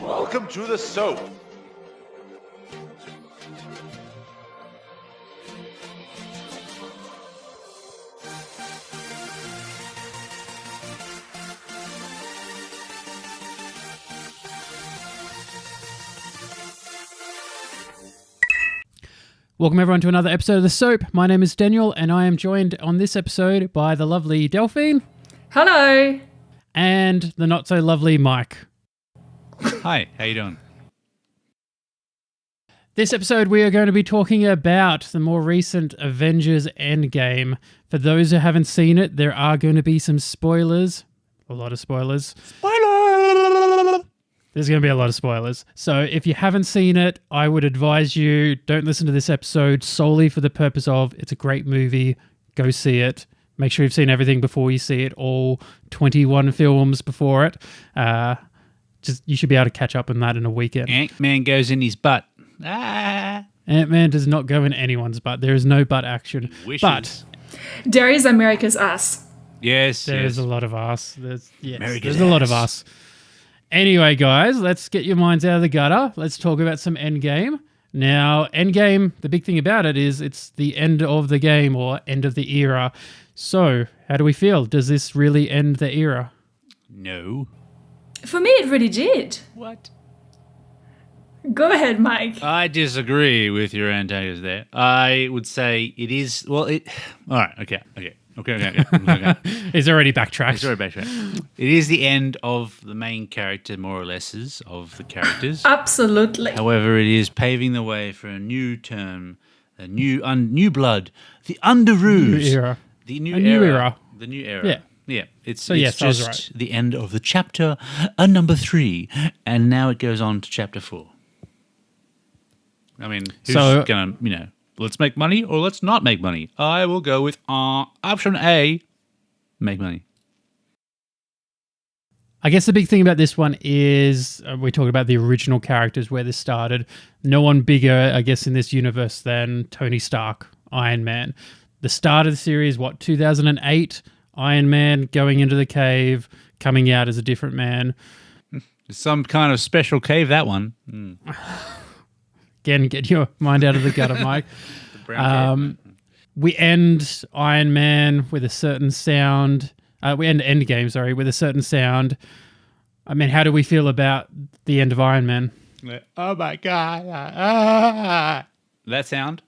Welcome to the S.O.A.P. Welcome everyone to another episode of the S.O.A.P. My name is Daniel and I am joined on this episode by the lovely Delphine. Hello. And the not so lovely Mike. Hi, how you doing? This episode we are going to be talking about the more recent Avengers Endgame. For those who haven't seen it, there are going to be some spoilers. A lot of spoilers. There's going to be a lot of spoilers. So if you haven't seen it, I would advise you don't listen to this episode solely for the purpose of it's a great movie. Go see it. Make sure you've seen everything before you see it. All 21 films before it. You should be able to catch up on that in a weekend. Ant-Man goes in his butt. Ant-Man does not go in anyone's butt. There is no butt action. Wishes. But there is America's ass. Yes, there's a lot of ass. There's America's a lot of ass. Anyway, guys, let's get your minds out of the gutter. Let's talk about some Endgame. Now, Endgame, the big thing about it is it's the end of the game or end of the era. So, how do we feel? Does this really end the era? No. For me, it really did. What? Go ahead, Mike. I disagree with your antagonist there. I would say it is. Well, it. All right. Okay. He's already backtracked. It is the end of the main character, more or less, of the characters. Absolutely. However, it is paving the way for a new term, a new blood, the Underoos. New era. The new era. The new era. Yeah. Yeah, it's yes, just right. the end of the chapter, number 3, and now it goes on to chapter 4. I mean, who's going to, let's make money or let's not make money? I will go with option A, make money. I guess the big thing about this one is we talk about the original characters, where this started. No one bigger, I guess, in this universe than Tony Stark, Iron Man. The start of the series, 2008? Iron Man going into the cave, coming out as a different man. Some kind of special cave, that one. Again, get your mind out of the gutter, Mike. The brown cave. We end Iron Man with a certain sound. We end Endgame, with a certain sound. I mean, how do we feel about the end of Iron Man? Oh my God. That sound?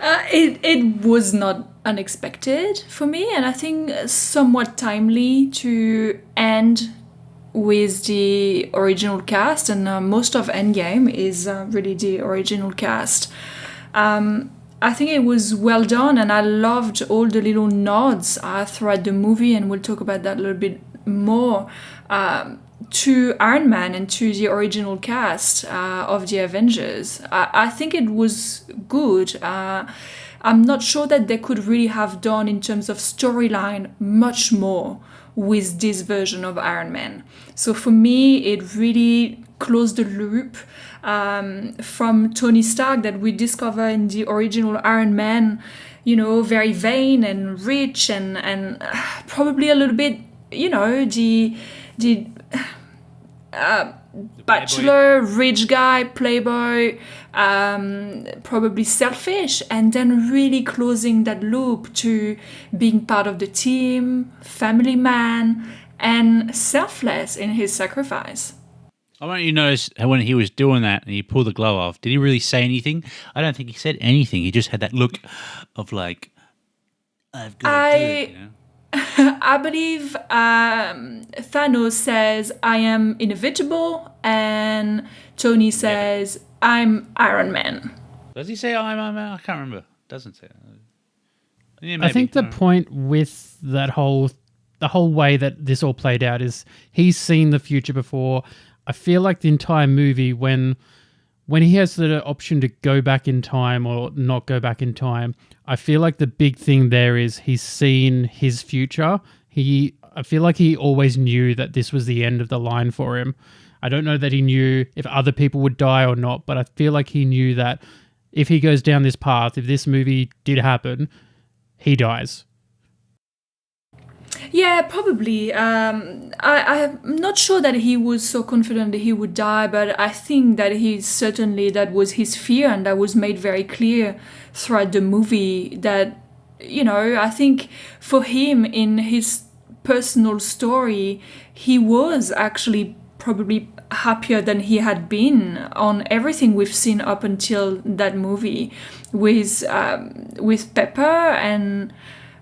It was not unexpected for me, and I think somewhat timely to end with the original cast, and most of Endgame is really the original cast. I think it was well done, and I loved all the little nods throughout the movie, and we'll talk about that a little bit more, to Iron Man and to the original cast of the Avengers. I think it was good. I'm not sure that they could really have done, in terms of storyline, much more with this version of Iron Man. So for me, it really closed the loop from Tony Stark that we discover in the original Iron Man, very vain and rich and probably a little bit, the bachelor, rich guy, playboy, probably selfish, and then really closing that loop to being part of the team, family man, and selfless in his sacrifice. I want you to notice how when he was doing that and he pulled the glove off, did he really say anything? I don't think he said anything. He just had that look of like, I've got to do it, I believe Thanos says, I am inevitable, and Tony says, I'm Iron Man. Does he say I'm Iron Man? I can't remember. Doesn't say that. Yeah, I think the point with that the whole way that this all played out is he's seen the future before. I feel like the entire movie, when he has the option to go back in time or not go back in time, I feel like the big thing there is he's seen his future. I feel like he always knew that this was the end of the line for him. I don't know that he knew if other people would die or not, but I feel like he knew that if he goes down this path, if this movie did happen, he dies. Yeah, probably. I'm not sure that he was so confident that he would die, but I think that that was his fear, and that was made very clear throughout the movie that, I think for him in his personal story, he was actually probably happier than he had been on everything we've seen up until that movie with Pepper and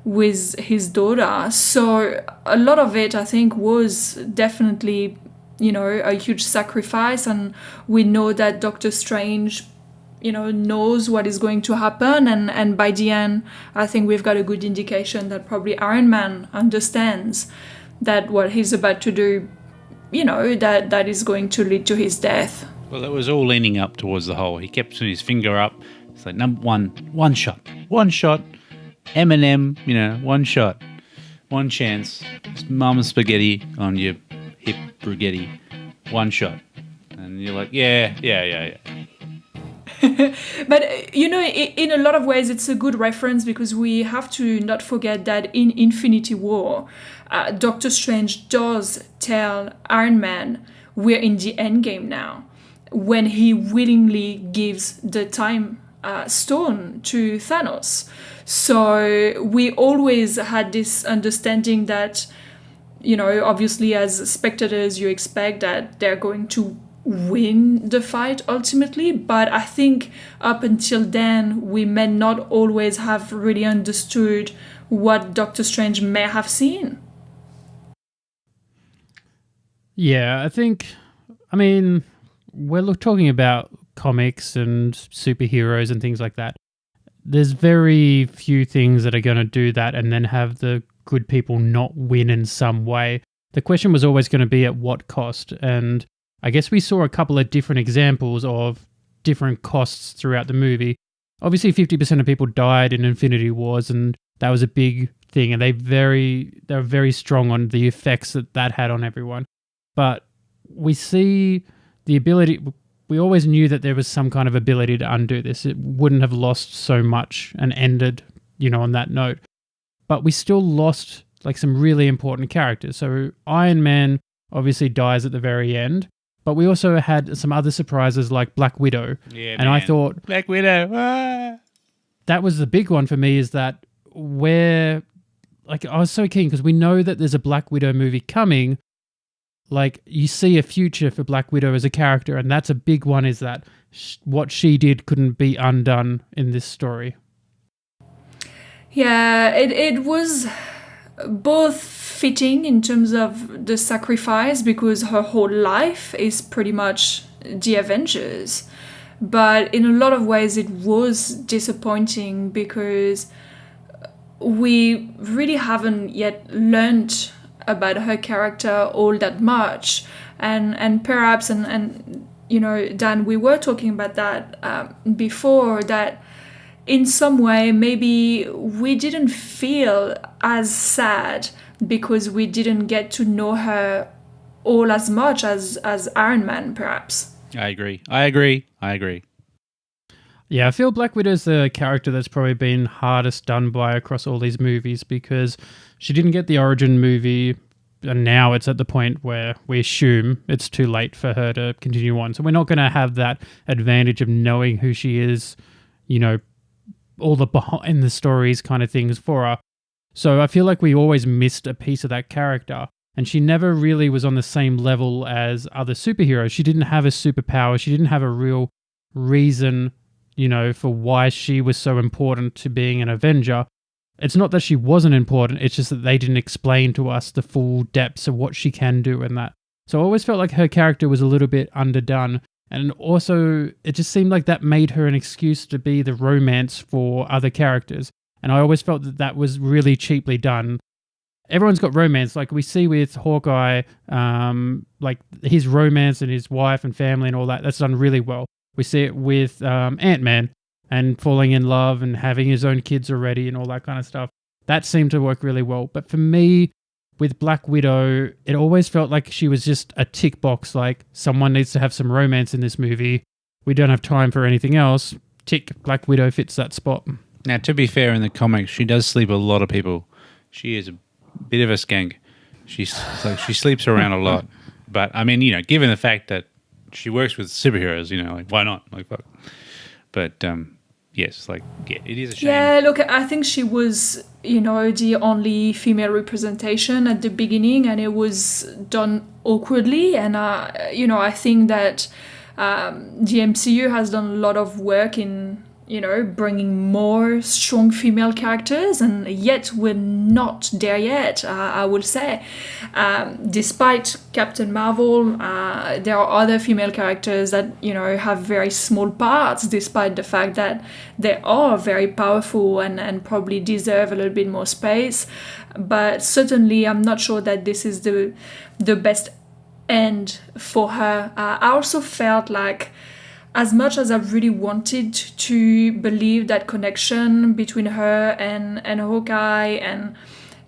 with his daughter. So a lot of it, I think, was definitely, a huge sacrifice. And we know that Doctor Strange, knows what is going to happen. And by the end, I think we've got a good indication that probably Iron Man understands that what he's about to do, that is going to lead to his death. Well, it was all leaning up towards the hole. He kept putting his finger up. It's like, number one shot. Eminem, one shot, one chance. Mama spaghetti on your hip spaghetti, one shot. And you're like, yeah. But, in a lot of ways, it's a good reference because we have to not forget that in Infinity War, Doctor Strange does tell Iron Man, we're in the Endgame now, when he willingly gives the time stone to Thanos. So we always had this understanding that, obviously as spectators, you expect that they're going to win the fight ultimately. But I think up until then, we may not always have really understood what Doctor Strange may have seen. Yeah, we're talking about comics and superheroes and things like that. There's very few things that are going to do that and then have the good people not win in some way. The question was always going to be at what cost, and I guess we saw a couple of different examples of different costs throughout the movie. Obviously, 50% of people died in Infinity Wars, and that was a big thing, and they were very strong on the effects that had on everyone. But we see the ability. We always knew that there was some kind of ability to undo this. It wouldn't have lost so much and ended, on that note. But we still lost some really important characters. So Iron Man obviously dies at the very end, but we also had some other surprises like Black Widow. Yeah, and I thought Black Widow. That was the big one for me, is that I was so keen because we know that there's a Black Widow movie coming. You see a future for Black Widow as a character, and that's a big one, is that what she did couldn't be undone in this story. Yeah, it was both fitting in terms of the sacrifice because her whole life is pretty much the Avengers. But in a lot of ways, it was disappointing because we really haven't yet learned about her character all that much, and perhaps and Dan, we were talking about that before, that in some way maybe we didn't feel as sad because we didn't get to know her all as much as Iron Man, perhaps. I agree. Yeah, I feel Black Widow's the character that's probably been hardest done by across all these movies because she didn't get the origin movie, and now it's at the point where we assume it's too late for her to continue on. So we're not going to have that advantage of knowing who she is, all the behind the stories kind of things for her. So I feel like we always missed a piece of that character, and she never really was on the same level as other superheroes. She didn't have a superpower. She didn't have a real reason for why she was so important to being an Avenger. It's not that she wasn't important, it's just that they didn't explain to us the full depths of what she can do and that. So I always felt like her character was a little bit underdone, and also it just seemed like that made her an excuse to be the romance for other characters. And I always felt that was really cheaply done. Everyone's got romance, like we see with Hawkeye, his romance and his wife and family and all that, that's done really well. We see it with Ant-Man and falling in love and having his own kids already and all that kind of stuff. That seemed to work really well. But for me, with Black Widow, it always felt like she was just a tick box, like someone needs to have some romance in this movie. We don't have time for anything else. Tick, Black Widow fits that spot. Now, to be fair, in the comics, she does sleep a lot of people. She is a bit of a skank. She sleeps around a lot. But, I mean, given the fact that she works with superheroes, why not? Like, fuck. But, yes, it is a shame. Yeah, look, I think she was, the only female representation at the beginning, and it was done awkwardly. And, I think that the MCU has done a lot of work in, bringing more strong female characters, and yet we're not there yet, I will say. Despite Captain Marvel, there are other female characters that, have very small parts, despite the fact that they are very powerful and probably deserve a little bit more space. But certainly, I'm not sure that this is the best end for her. I also felt like, as much as I really wanted to believe that connection between her and Hawkeye, and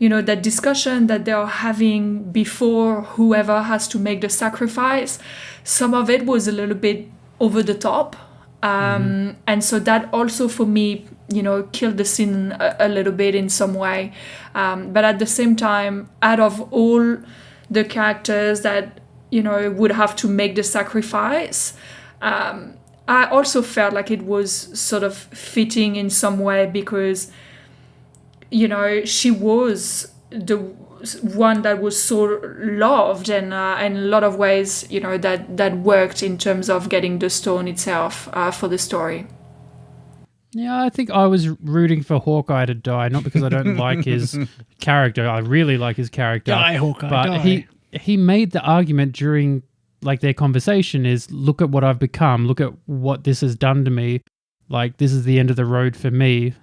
that discussion that they are having before whoever has to make the sacrifice, some of it was a little bit over the top, and so that also for me killed the scene a little bit in some way, but at the same time, out of all the characters that would have to make the sacrifice, I also felt like it was sort of fitting in some way, because she was the one that was so loved, and in a lot of ways that worked in terms of getting the stone itself for the story. Yeah, I think I was rooting for Hawkeye to die, not because I don't like his character. I really like his character. Die, Hawkeye, but die. He made the argument during their conversation is, look at what I've become, look at what this has done to me, like this is the end of the road for me,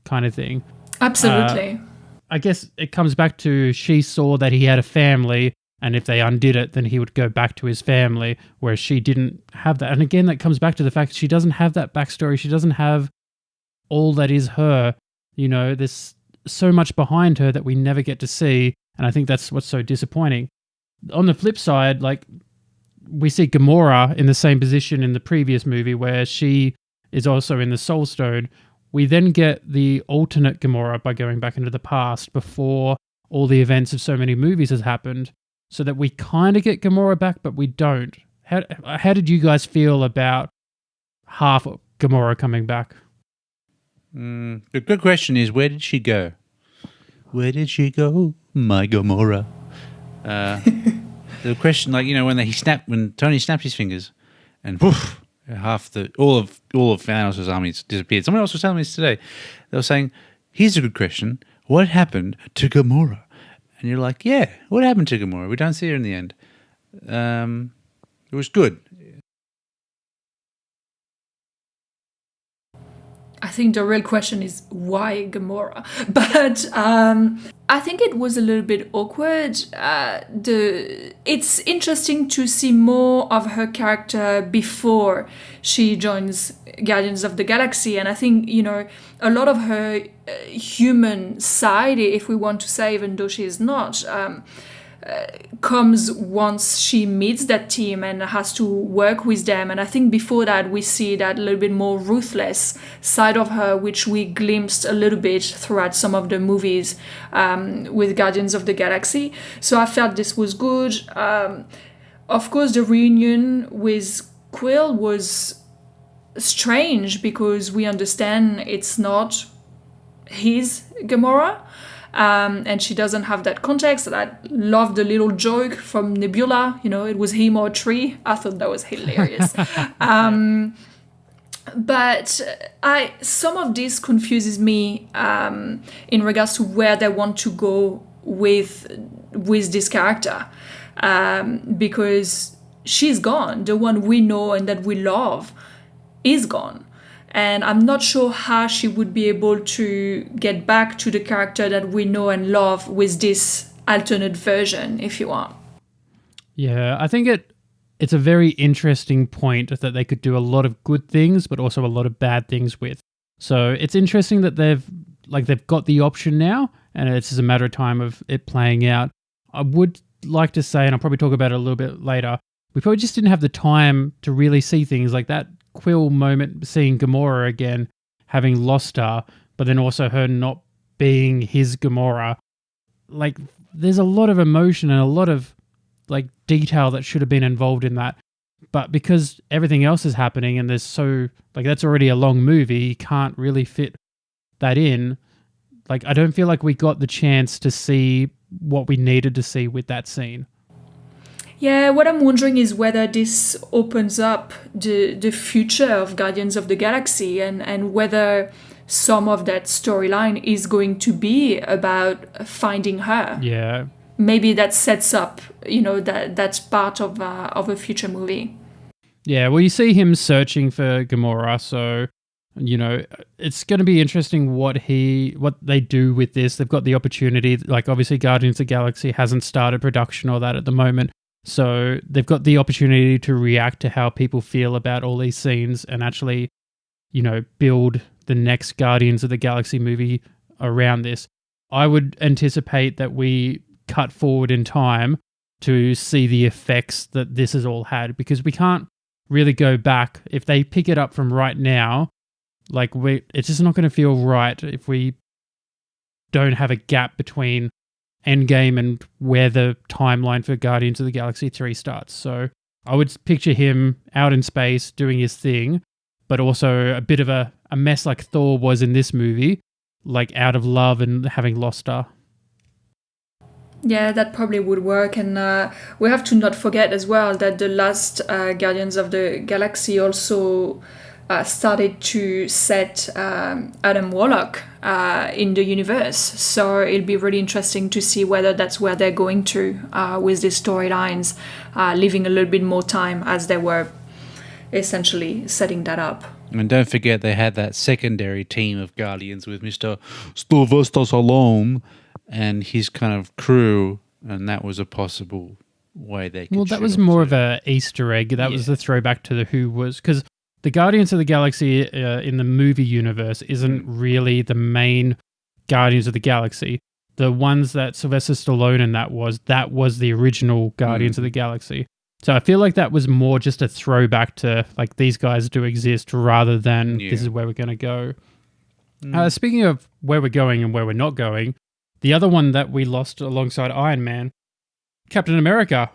kind of thing. Absolutely. I guess it comes back to, she saw that he had a family, and if they undid it, then he would go back to his family, whereas she didn't have that. And again, that comes back to the fact she doesn't have that backstory. She doesn't have all that is her. There's so much behind her that we never get to see, and I think that's what's so disappointing. On the flip side, we see Gamora in the same position in the previous movie, where she is also in the Soul Stone. We then get the alternate Gamora by going back into the past before all the events of so many movies has happened, so that we kind of get Gamora back, but we don't. How did you guys feel about half of Gamora coming back? The good question is, where did she go? Where did she go, my Gamora? The question, when Tony snapped his fingers, and woof, all of Thanos' armies disappeared. Someone else was telling me this today. They were saying, "Here's a good question: what happened to Gamora?" And you're like, "Yeah, what happened to Gamora? We don't see her in the end." It was good. I think the real question is, why Gamora? But I think it was a little bit awkward. It's interesting to see more of her character before she joins Guardians of the Galaxy. And I think, a lot of her human side, if we want to say, even though she is not, comes once she meets that team and has to work with them. And I think before that, we see that little bit more ruthless side of her, which we glimpsed a little bit throughout some of the movies with Guardians of the Galaxy. So I felt this was good. Of course, the reunion with Quill was strange, because we understand it's not his Gamora. And she doesn't have that context. I loved the little joke from Nebula, it was him or a tree. I thought that was hilarious. But some of this confuses me in regards to where they want to go with this character, because she's gone. The one we know and that we love is gone. And I'm not sure how she would be able to get back to the character that we know and love with this alternate version, if you want. Yeah, I think it's a very interesting point that they could do a lot of good things, but also a lot of bad things with. So it's interesting that they've got the option now, and it's just a matter of time of it playing out. I would like to say, and I'll probably talk about it a little bit later, we probably just didn't have the time to really see things like that Quill moment, seeing Gamora again, having lost her, but then also her not being his Gamora. Like, there's a lot of emotion and a lot of like detail that should have been involved in that. But because everything else is happening and there's so, like, that's already a long movie, you can't really fit that in. Like, I don't feel like we got the chance to see what we needed to see with that scene. Yeah, what I'm wondering is whether this opens up the future of Guardians of the Galaxy and whether some of that storyline is going to be about finding her. Yeah. Maybe that sets up, that's part of a future movie. Yeah, well, you see him searching for Gamora, so, it's going to be interesting what they do with this. They've got the opportunity, like, obviously Guardians of the Galaxy hasn't started production or that at the moment, so they've got the opportunity to react to how people feel about all these scenes and actually, build the next Guardians of the Galaxy movie around this. I would anticipate that we cut forward in time to see the effects that this has all had, because we can't really go back. If they pick it up from right now, like, it's just not going to feel right if we don't have a gap between Endgame and where the timeline for Guardians of the Galaxy 3 starts. So I would picture him out in space doing his thing, but also a bit of a mess like Thor was in this movie, like out of love and having lost her. Yeah, that probably would work. And we have to not forget as well that the last Guardians of the Galaxy also started to set Adam Warlock in the universe. So it'll be really interesting to see whether that's where they're going to with these storylines, leaving a little bit more time as they were essentially setting that up. And don't forget they had that secondary team of Guardians with Mr. Sylvester Stallone and his kind of crew, and that was a possible way they could. Well, that was more of a Easter egg. That was the throwback to the Who was, because the Guardians of the Galaxy in the movie universe isn't really the main Guardians of the Galaxy. The ones that Sylvester Stallone and that was the original Guardians of the Galaxy. So I feel like that was more just a throwback to, like, these guys do exist rather than this is where we're going to go. Speaking of where we're going and where we're not going, the other one that we lost alongside Iron Man, Captain America.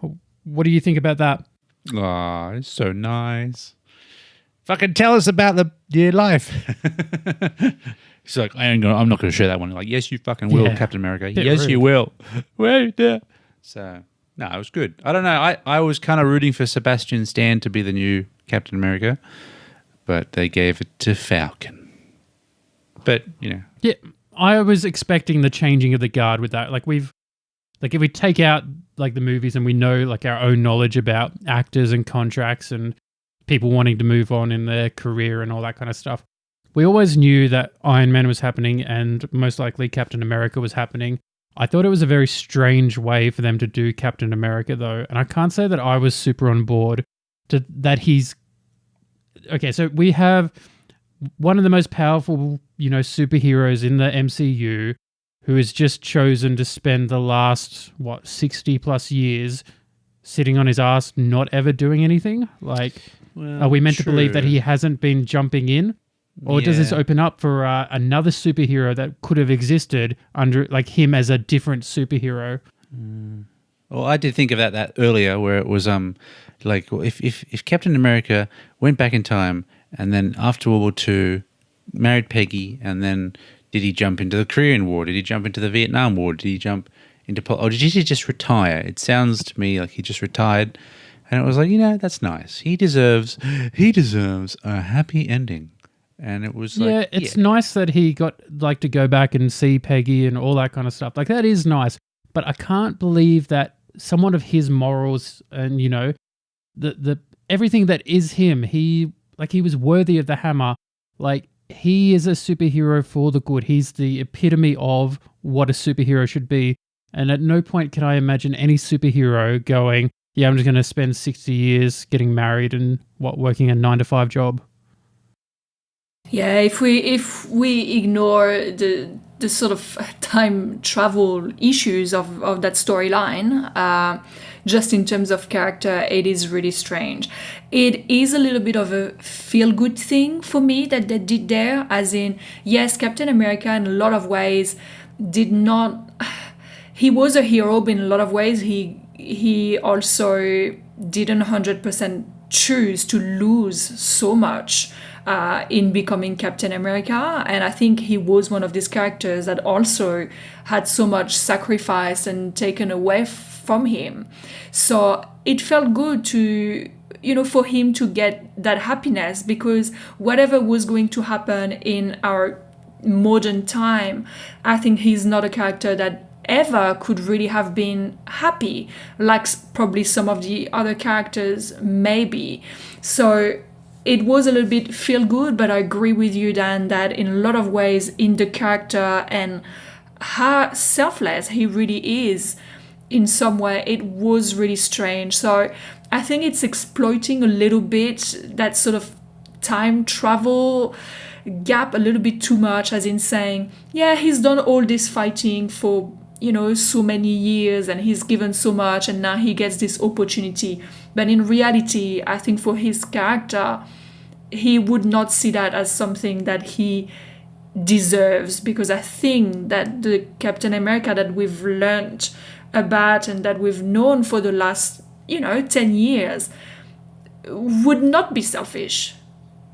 What do you think about that? Oh, it's so nice. Fucking tell us about your life. He's like, I'm not going to share that one. Like, yes, you fucking will, Captain America. Yes, rude. You will. Wait there. So, no, it was good. I don't know. I was kind of rooting for Sebastian Stan to be the new Captain America, but they gave it to Falcon. But, Yeah, I was expecting the changing of the guard with that. Like, if we take out, like, the movies and we know, like, our own knowledge about actors and contracts and people wanting to move on in their career and all that kind of stuff, we always knew that Iron Man was happening and most likely Captain America was happening. I thought it was a very strange way for them to do Captain America, though, and I can't say that I was super on board to that he's... Okay, so we have one of the most powerful, superheroes in the MCU who has just chosen to spend the last, 60 plus years sitting on his ass, not ever doing anything. Like, are we meant to believe that he hasn't been jumping in? Or does this open up for another superhero that could have existed under, like, him as a different superhero? Well, I did think of that earlier, where it was like, if Captain America went back in time and then after World War II married Peggy, and then did he jump into the Korean War? Did he jump into the Vietnam War? Did he jump into or did he just retire? It sounds to me like he just retired, and it was like, that's nice. He deserves a happy ending. And it was like, it's nice that he got, like, to go back and see Peggy and all that kind of stuff. Like, that is nice. But I can't believe that someone of his morals and, the everything that is him, he was worthy of the hammer. Like, he is a superhero for the good. He's the epitome of what a superhero should be. And at no point can I imagine any superhero going, I'm just going to spend 60 years getting married and working a 9-to-5 job. Yeah, if we ignore the sort of time travel issues of that storyline, just in terms of character, it is really strange. It is a little bit of a feel good thing for me that they did there, as in, yes, Captain America in a lot of ways did not. He was a hero, but in a lot of ways, he also didn't 100% choose to lose so much in becoming Captain America. And I think he was one of these characters that also had so much sacrifice and taken away from him. So it felt good to, for him to get that happiness, because whatever was going to happen in our modern time, I think he's not a character that ever could really have been happy, like probably some of the other characters maybe. So it was a little bit feel good, but I agree with you, Dan, that in a lot of ways, in the character and how selfless he really is, in some way, it was really strange. So I think it's exploiting a little bit that sort of time travel gap a little bit too much, as in saying, yeah, he's done all this fighting for so many years and he's given so much and now he gets this opportunity. But in reality, I think for his character, he would not see that as something that he deserves, because I think that the Captain America that we've learned about and that we've known for the last 10 years would not be selfish.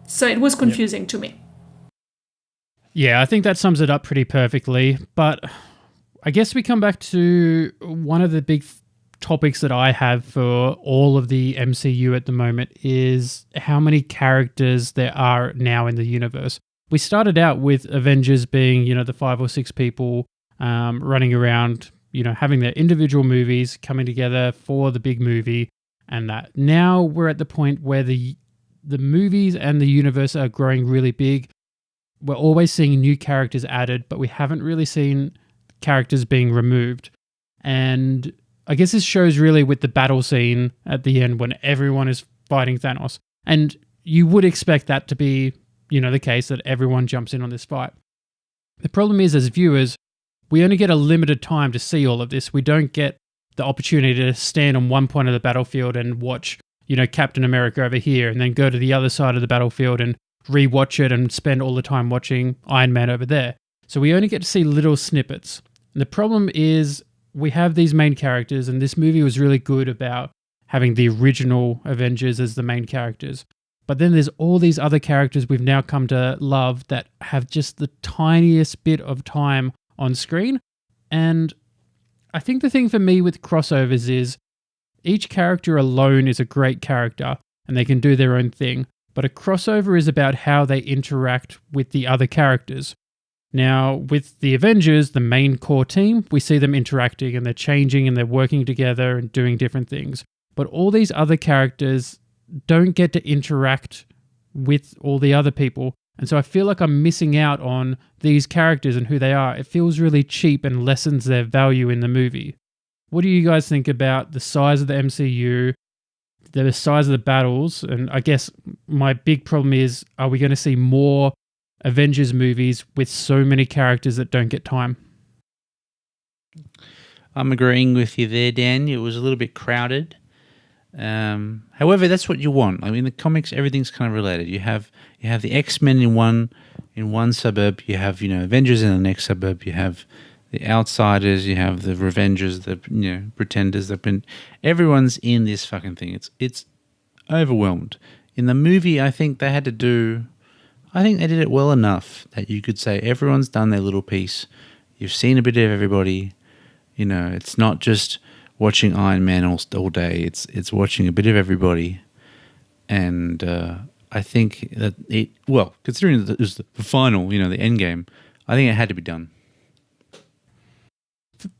So it was confusing to me. Yeah, I think that sums it up pretty perfectly. But I guess we come back to one of the big topics that I have for all of the MCU at the moment is how many characters there are now in the universe. We started out with Avengers being, the 5 or 6 people running around, having their individual movies coming together for the big movie, and that. Now we're at the point where the movies and the universe are growing really big. We're always seeing new characters added, but we haven't really seen characters being removed. And I guess this shows really with the battle scene at the end when everyone is fighting Thanos. And you would expect that to be, the case, that everyone jumps in on this fight. The problem is, as viewers, we only get a limited time to see all of this. We don't get the opportunity to stand on one point of the battlefield and watch, Captain America over here, and then go to the other side of the battlefield and rewatch it and spend all the time watching Iron Man over there. So we only get to see little snippets. And the problem is we have these main characters, and this movie was really good about having the original Avengers as the main characters. But then there's all these other characters we've now come to love that have just the tiniest bit of time on screen. And I think the thing for me with crossovers is each character alone is a great character and they can do their own thing. But a crossover is about how they interact with the other characters. Now, with the Avengers, the main core team, we see them interacting and they're changing and they're working together and doing different things. But all these other characters don't get to interact with all the other people. And so I feel like I'm missing out on these characters and who they are. It feels really cheap and lessens their value in the movie. What do you guys think about the size of the MCU, the size of the battles? And I guess my big problem is, are we going to see more Avengers movies with so many characters that don't get time? I'm agreeing with you there, Dan. It was a little bit crowded. However, that's what you want. I mean, in the comics, everything's kind of related. You have the X-Men in one suburb. You have Avengers in the next suburb. You have the Outsiders. You have the Revengers. The Pretenders. Everyone's in this fucking thing. It's overwhelmed. In the movie, I think they did it well enough that you could say everyone's done their little piece. You've seen a bit of everybody. It's not just watching Iron Man all day. It's watching a bit of everybody. And I think that considering that it was the final, the Endgame, I think it had to be done.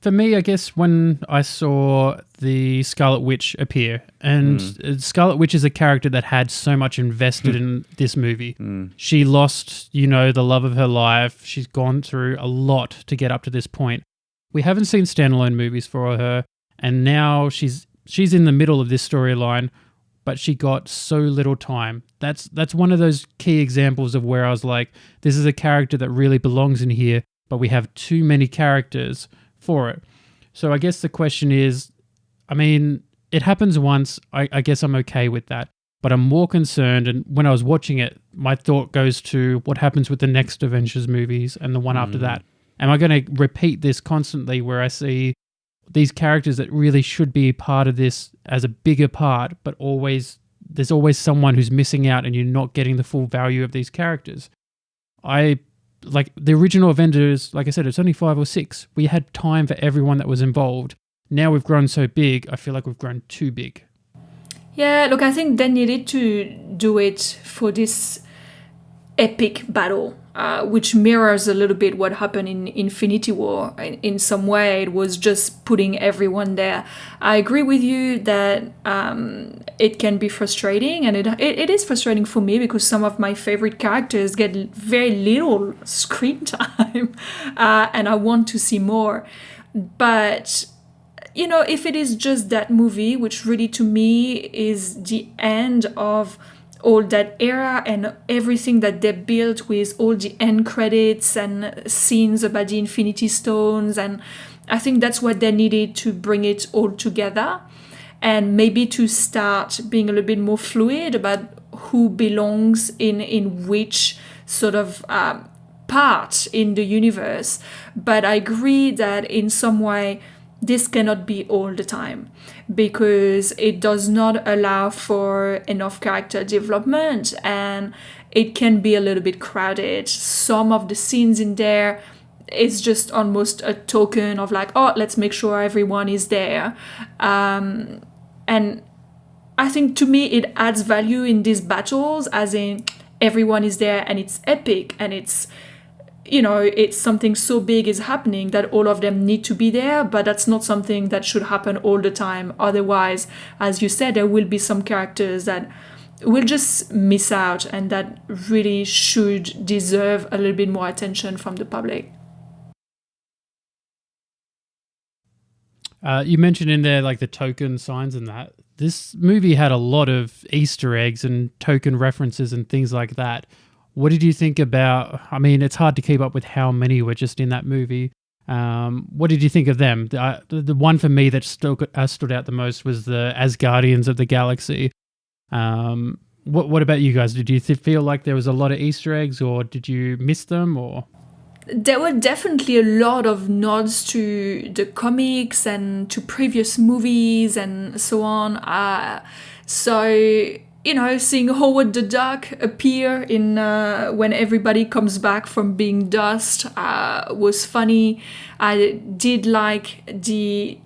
For me, I guess when I saw the Scarlet Witch appear, and Scarlet Witch is a character that had so much invested in this movie. She lost, the love of her life. She's gone through a lot to get up to this point. We haven't seen standalone movies for her, and now she's in the middle of this storyline. but she got so little time. That's one of those key examples of where I was like, this is a character that really belongs in here, but we have too many characters for it. So I guess the question is, I mean, it happens once. I guess I'm okay with that. But I'm more concerned, and when I was watching it, my thought goes to what happens with the next Avengers movies and the one after that. Am I going to repeat this constantly where I see these characters that really should be part of this as a bigger part, but there's always someone who's missing out and you're not getting the full value of these characters? Like the original Avengers, like I said, it's only 5 or 6. We had time for everyone that was involved. Now we've grown so big, I feel like we've grown too big. Yeah, look, I think they needed to do it for this epic battle, which mirrors a little bit what happened in Infinity War. In some way, it was just putting everyone there. I agree with you that it can be frustrating, and it is frustrating for me because some of my favorite characters get very little screen time, and I want to see more. But you know, if it is just that movie, which really to me is the end of all that era and everything that they built with all the end credits and scenes about the Infinity Stones, and I think that's what they needed to bring it all together, and maybe to start being a little bit more fluid about who belongs in which sort of part in the universe. But I agree that in some way this cannot be all the time because it does not allow for enough character development and it can be a little bit crowded. Some of the scenes in there is just almost a token of like, oh, let's make sure everyone is there. And I think to me it adds value in these battles, as in everyone is there and it's epic and it's, you know, it's something so big is happening that all of them need to be there, but that's not something that should happen all the time. Otherwise, as you said, there will be some characters that will just miss out and that really should deserve a little bit more attention from the public. You mentioned in there like the token signs and that. This movie had a lot of Easter eggs and token references and things like that. What did you think about, I mean, it's hard to keep up with how many were just in that movie. What did you think of them? The one for me that stood out the most was the Asgardians of the Galaxy. What about you guys? Did you feel like there was a lot of Easter eggs or did you miss them? Or there were definitely a lot of nods to the comics and to previous movies and so on. So, you know, seeing Howard the Duck appear in when everybody comes back from being dust was funny. I did like the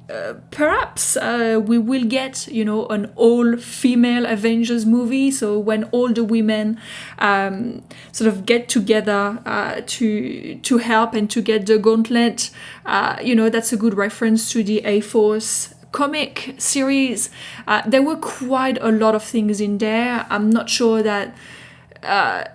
perhaps we will get, you know, an all-female Avengers movie. So when all the women sort of get together to help and to get the gauntlet, you know, that's a good reference to the A-Force comic series. There were quite a lot of things in there. I'm not sure that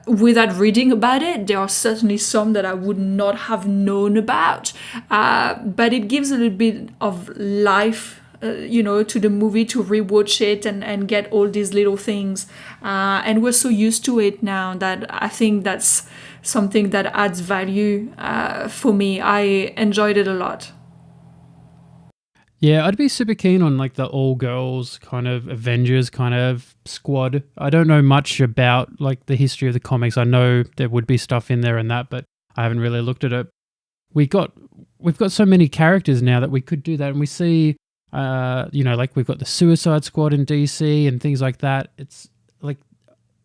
without reading about it, there are certainly some that I would not have known about. But it gives a little bit of life, you know, to the movie to rewatch it and get all these little things. And we're so used to it now that I think that's something that adds value for me. I enjoyed it a lot. yeah, I'd be super keen on like the all-girls kind of Avengers kind of squad. I don't know much about like the history of the comics. I know there would be stuff in there and that, but I haven't really looked at it. We've got so many characters now that we could do that, and we see, you know, like we've got the Suicide Squad in DC and things like that. It's like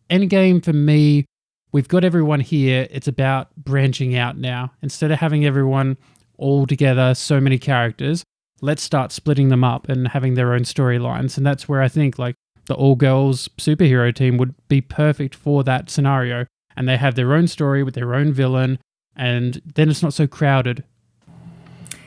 Endgame for me. We've got everyone here. It's about branching out now. Instead of having everyone all together, so many characters, let's start splitting them up and having their own storylines. And that's where I think like the all-girls superhero team would be perfect for that scenario. And they have their own story with their own villain, and then it's not so crowded.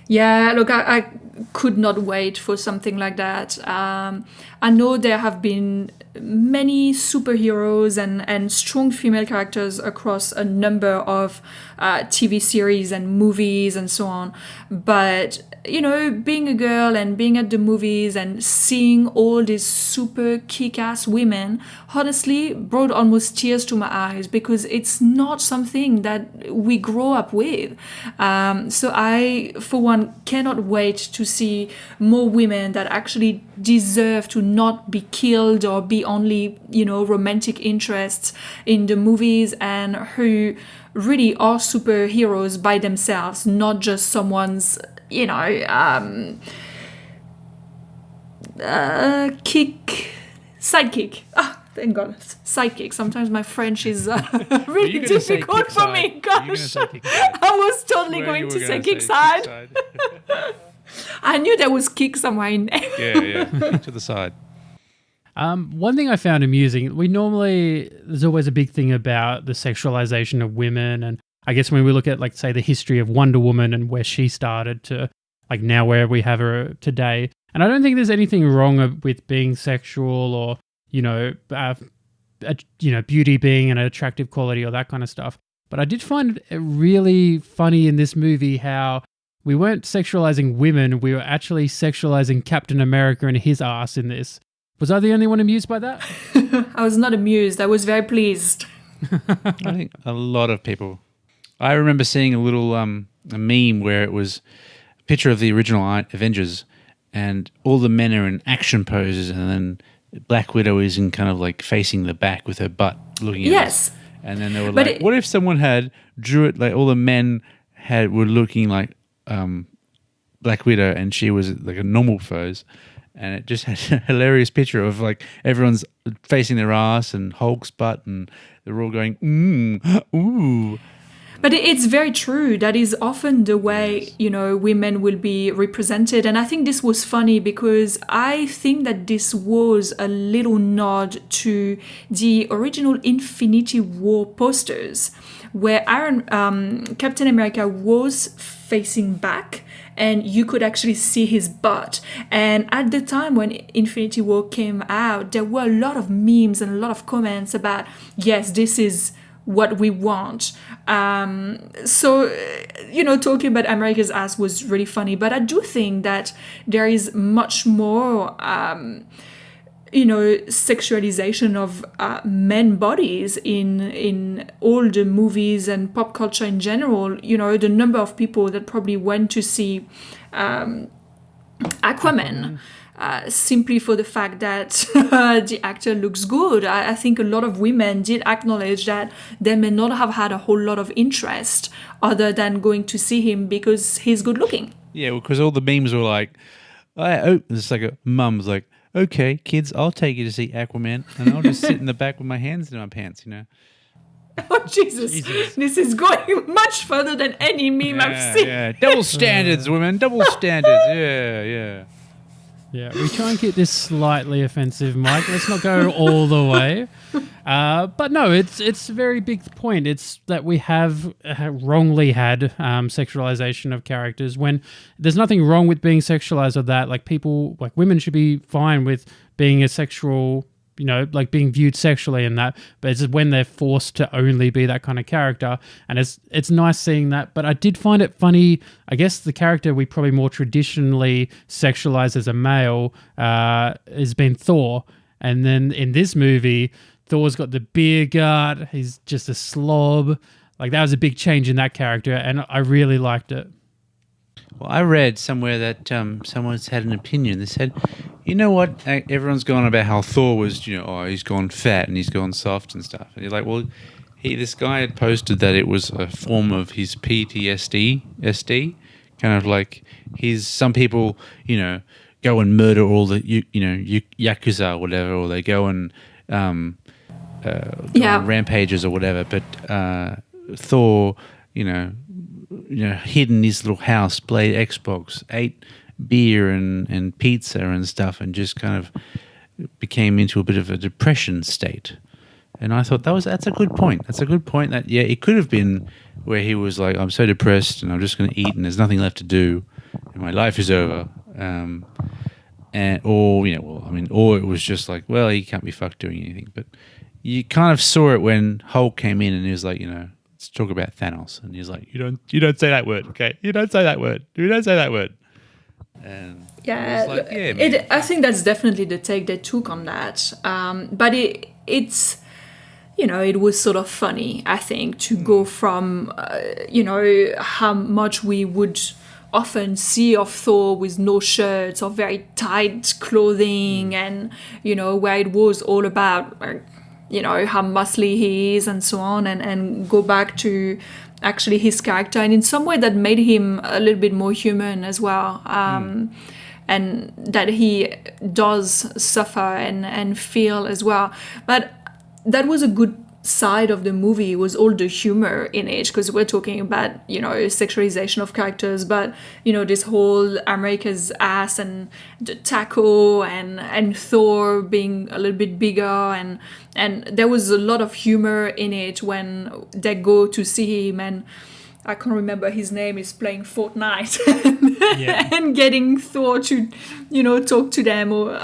Yeah, look, I could not wait for something like that. I know there have been many superheroes and strong female characters across a number of TV series and movies and so on. But, being a girl and being at the movies and seeing all these super kick-ass women, honestly, brought almost tears to my eyes because it's not something that we grow up with. So I, for one, cannot wait to see more women that actually deserve to not be killed or be only, romantic interests in the movies, and who really are superheroes by themselves, not just someone's, sidekick. Thank God, sidekick. Sometimes my French is really difficult for me. Gosh, I was totally going to say kick side. I knew there was kick somewhere in there. Yeah, to the side. One thing I found amusing, there's always a big thing about the sexualization of women. And I guess when we look at, like, say, the history of Wonder Woman and where she started to, like, now where we have her today. And I don't think there's anything wrong with being sexual or, beauty being an attractive quality or that kind of stuff. But I did find it really funny in this movie how we weren't sexualizing women, we were actually sexualizing Captain America and his ass in this. Was I the only one amused by that? I was not amused. I was very pleased. I think a lot of people. I remember seeing a little a meme where it was a picture of the original Avengers and all the men are in action poses, and then Black Widow is in kind of like facing the back with her butt looking at us. And then they were like, what if someone had drew it like all the men were looking like Black Widow and she was like a normal pose, and it just had a hilarious picture of like everyone's facing their ass and Hulk's butt and they're all going ooh. But it's very true. That is often the way, women will be represented. And I think this was funny because I think that this was a little nod to the original Infinity War posters where Captain America was facing back and you could actually see his butt. And at the time when Infinity War came out, there were a lot of memes and a lot of comments about, yes, this is what we want. So, talking about America's ass was really funny, but I do think that there is much more, sexualization of men bodies in all the movies and pop culture in general. The number of people that probably went to see Aquaman. Simply for the fact that the actor looks good. I think a lot of women did acknowledge that they may not have had a whole lot of interest other than going to see him because he's good looking. Yeah, because all the memes were like, it's like a mum's like, okay, kids, I'll take you to see Aquaman and I'll just sit in the back with my hands in my pants, Oh, Jesus. This is going much further than any meme I've seen. Yeah, double standards, women, double standards. Yeah. Yeah, we try and keep this slightly offensive, Mike. Let's not go all the way. But no, it's a very big point. It's that we have wrongly had sexualization of characters when there's nothing wrong with being sexualized or that. Like women should be fine with being a sexual, like being viewed sexually and that. But it's when they're forced to only be that kind of character. And it's nice seeing that. But I did find it funny. I guess the character we probably more traditionally sexualize as a male has been Thor. And then in this movie, Thor's got the beer gut. He's just a slob. Like, that was a big change in that character. And I really liked it. Well, I read somewhere that someone's had an opinion. They said, you know what? Everyone's gone about how Thor was, he's gone fat and he's gone soft and stuff. And you're like, well, this guy had posted that it was a form of his PTSD, kind of like some people, go and murder all the, Yakuza or whatever, or they go and go on rampages or whatever. But Thor, hid in his little house, played Xbox, ate beer and pizza and stuff, and just kind of became into a bit of a depression state. And I thought that's a good point. That's a good point that, it could have been where he was like, I'm so depressed and I'm just going to eat and there's nothing left to do and my life is over. or it was just like, well, he can't be fucked doing anything. But you kind of saw it when Hulk came in and he was like, let's talk about Thanos, and he's like, you don't say that word, okay? You don't say that word. And Yeah, it was like, yeah, man. I think that's definitely the take they took on that. But it's, it was sort of funny, I think, to go from, how much we would often see of Thor with no shirts or very tight clothing, and, where it was all about, how muscly he is and so on, and go back to actually his character, and in some way that made him a little bit more human as well. And that he does suffer and feel as well. But that was a good side of the movie, was all the humor in it, because we're talking about, sexualization of characters, but, this whole America's ass and the taco and Thor being a little bit bigger, and there was a lot of humor in it when they go to see him, and I can't remember his name, is playing Fortnite and getting Thor to, talk to them. Or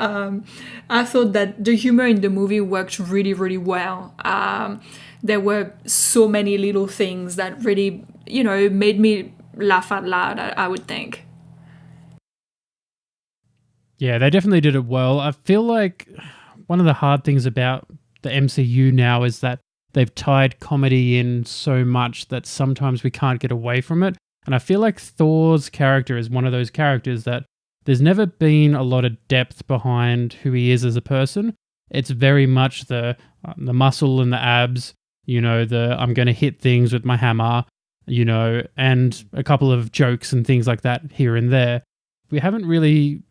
I thought that the humor in the movie worked really, really well. There were so many little things that really, made me laugh out loud, I would think. Yeah, they definitely did it well. I feel like one of the hard things about the MCU now is that they've tied comedy in so much that sometimes we can't get away from it. And I feel like Thor's character is one of those characters that there's never been a lot of depth behind who he is as a person. It's very much the muscle and the abs, the I'm going to hit things with my hammer, and a couple of jokes and things like that here and there. We haven't really...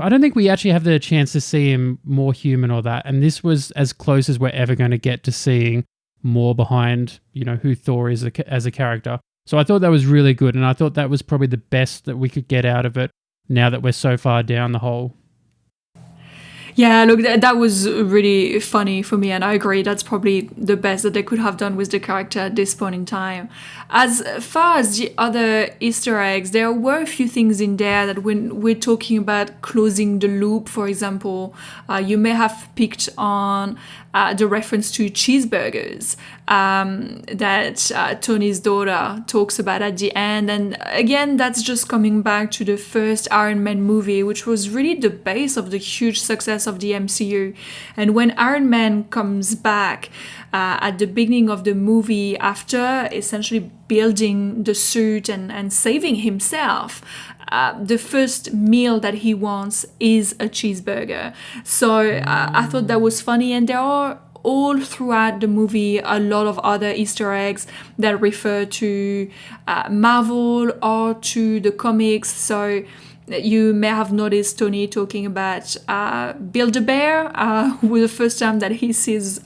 I don't think we actually have the chance to see him more human or that. And this was as close as we're ever going to get to seeing more behind, who Thor is as a character. So I thought that was really good. And I thought that was probably the best that we could get out of it now that we're so far down the hole. Yeah, look, that was really funny for me, and I agree, that's probably the best that they could have done with the character at this point in time. As far as the other Easter eggs, there were a few things in there that when we're talking about closing the loop, for example, you may have picked on the reference to cheeseburgers that Tony's daughter talks about at the end. And again, that's just coming back to the first Iron Man movie, which was really the base of the huge success of the MCU. And when Iron Man comes back at the beginning of the movie, after essentially building the suit and saving himself, the first meal that he wants is a cheeseburger. So I thought that was funny, and there are all throughout the movie a lot of other Easter eggs that refer to Marvel or to the comics. So you may have noticed Tony talking about Build-A-Bear with the first time that he sees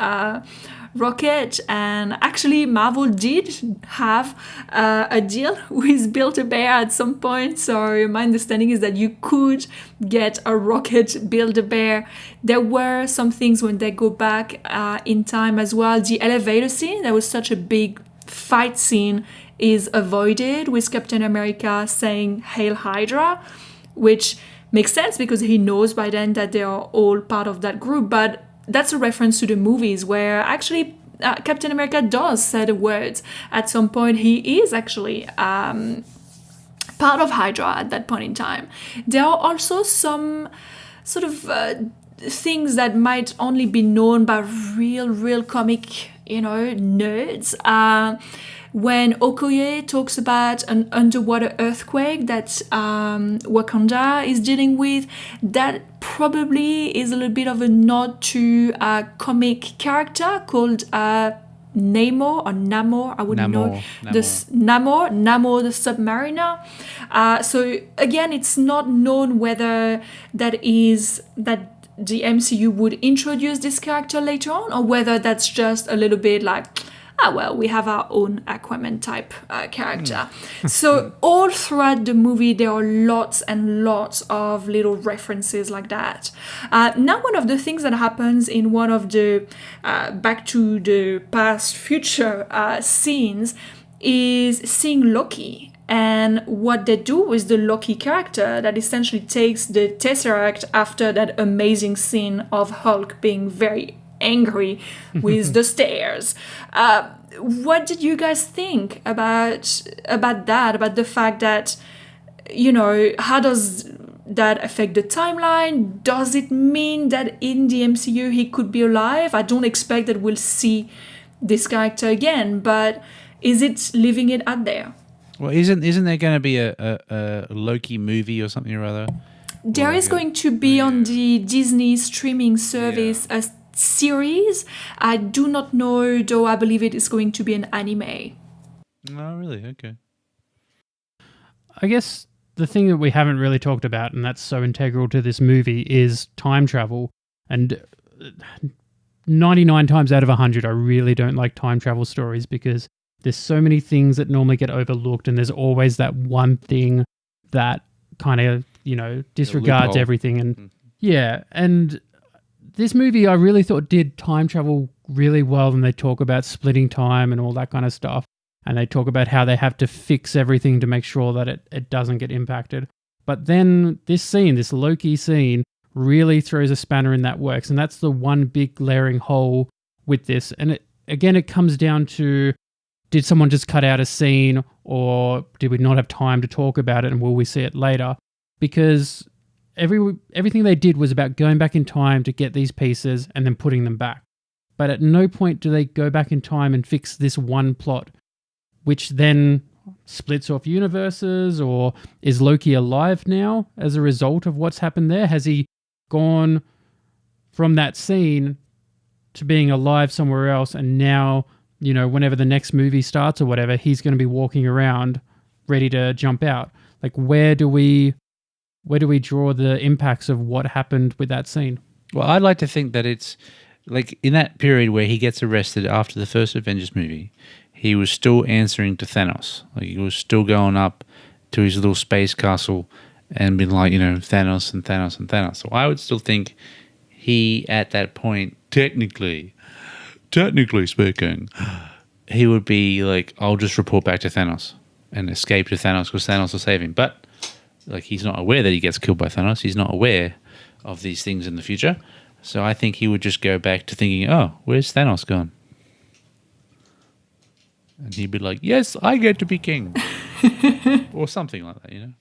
Rocket, and actually Marvel did have a deal with Build-A-Bear at some point, so my understanding is that you could get a Rocket Build-A-Bear. There were some things when they go back in time as well. The elevator scene, there was such a big fight scene, is avoided with Captain America saying Hail Hydra, which makes sense because he knows by then that they are all part of that group, but that's a reference to the movies where actually Captain America does say the words. At some point, he is actually part of Hydra at that point in time. There are also some sort of things that might only be known by real comic, nerds. When Okoye talks about an underwater earthquake that Wakanda is dealing with, that probably is a little bit of a nod to a comic character called Namor or Namor, I wouldn't know. Namor the Submariner. So again, it's not known whether that the MCU would introduce this character later on, or whether that's just a little bit like, we have our own Aquaman type character. So all throughout the movie, there are lots and lots of little references like that. Now, one of the things that happens in one of the Back to the Past Future scenes is seeing Loki. And what they do with the Loki character that essentially takes the Tesseract after that amazing scene of Hulk being very angry with the stairs. What did you guys think about that? About the fact that, how does that affect the timeline? Does it mean that in the MCU he could be alive? I don't expect that we'll see this character again, but is it leaving it out there? Well, isn't there going to be a Loki movie or something or other? There is going to be on the Disney streaming service a series. I do not know, though I believe it is going to be an anime. Oh, really? Okay. I guess the thing that we haven't really talked about, and that's so integral to this movie, is time travel. And 99 times out of 100, I really don't like time travel stories because there's so many things that normally get overlooked, and there's always that one thing that kind of, disregards everything. And and this movie I really thought did time travel really well, and they talk about splitting time and all that kind of stuff. And they talk about how they have to fix everything to make sure that it doesn't get impacted. But then this Loki scene, really throws a spanner in that works. And that's the one big glaring hole with this. And it comes down to, did someone just cut out a scene, or did we not have time to talk about it, and will we see it later? Because everything they did was about going back in time to get these pieces and then putting them back. But at no point do they go back in time and fix this one plot, which then splits off universes. Or is Loki alive now as a result of what's happened there? Has he gone from that scene to being alive somewhere else, and now, whenever the next movie starts or whatever, he's going to be walking around ready to jump out? Like, where do we draw the impacts of what happened with that scene? Well, I'd like to think that it's like in that period where he gets arrested after the first Avengers movie, he was still answering to Thanos. Like, he was still going up to his little space castle and being like, Thanos and Thanos and Thanos. So I would still think he, at that point, technically speaking, he would be like, I'll just report back to Thanos and escape to Thanos because Thanos will save him. But like, he's not aware that he gets killed by Thanos. He's not aware of these things in the future. So I think he would just go back to thinking, oh, where's Thanos gone? And he'd be like, yes, I get to be king. Or something like that,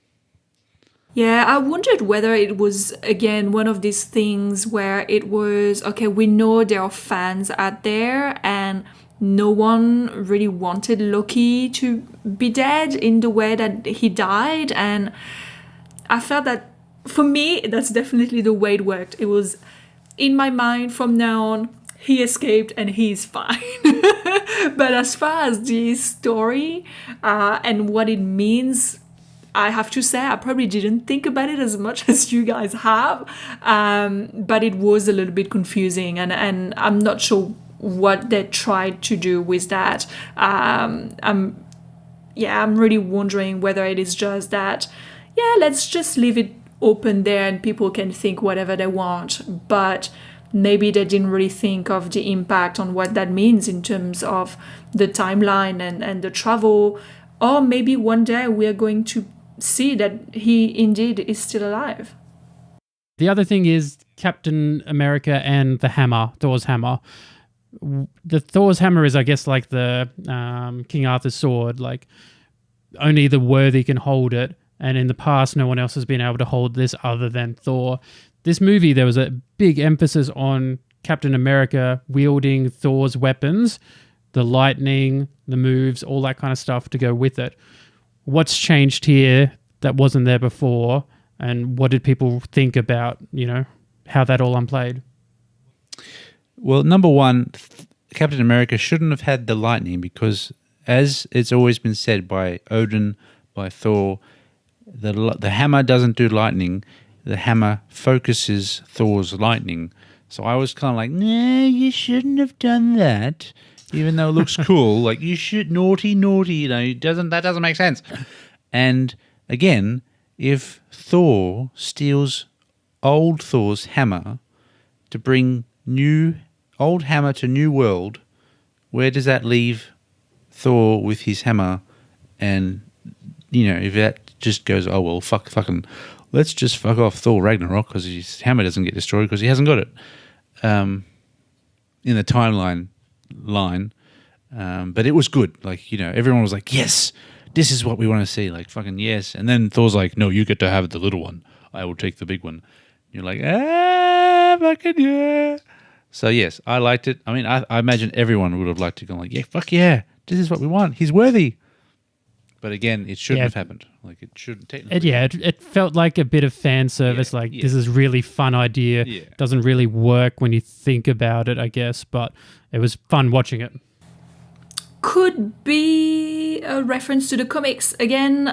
Yeah, I wondered whether it was, again, one of these things where it was, okay, we know there are fans out there and no one really wanted Loki to be dead in the way that he died. And I felt that, for me, that's definitely the way it worked. It was, in my mind, from now on, he escaped and he's fine. But as far as the story and what it means, I have to say I probably didn't think about it as much as you guys have. But it was a little bit confusing, and I'm not sure what they tried to do with that. I'm really wondering whether it is just that, let's just leave it open there and people can think whatever they want. But maybe they didn't really think of the impact on what that means in terms of the timeline and the travel. Or maybe one day we are going to see that he indeed is still alive. The other thing is Captain America and the hammer, Thor's hammer. The Thor's hammer is, I guess, like the King Arthur's sword. Like, only the worthy can hold it. And in the past, no one else has been able to hold this other than Thor. This movie, there was a big emphasis on Captain America wielding Thor's weapons, the lightning, the moves, all that kind of stuff to go with it. What's changed here that wasn't there before? And what did people think about, how that all unplayed? Well, number one, Captain America shouldn't have had the lightning because, as it's always been said by Odin, by Thor, the hammer doesn't do lightning. The hammer focuses Thor's lightning. So I was kind of like, nah, you shouldn't have done that. Even though it looks cool, like you should, naughty, that doesn't make sense. And again, if Thor steals old Thor's hammer to bring old hammer to new world, where does that leave Thor with his hammer and if that just goes, oh well, fucking, let's just fuck off Thor Ragnarok because his hammer doesn't get destroyed because he hasn't got it in the timeline line. But it was good. Like, everyone was like, yes, this is what we want to see. Like, fucking yes. And then Thor's like, no, you get to have the little one. I will take the big one. You're like, fucking yeah. So, yes, I liked it. I mean, I imagine everyone would have liked to go like, yeah, fuck yeah. This is what we want. He's worthy. But again, it shouldn't have happened. Like, it shouldn't technically. It felt like a bit of fan service. This is really fun idea. Yeah. Doesn't really work when you think about it, I guess. But it was fun watching it. Could be a reference to the comics. Again,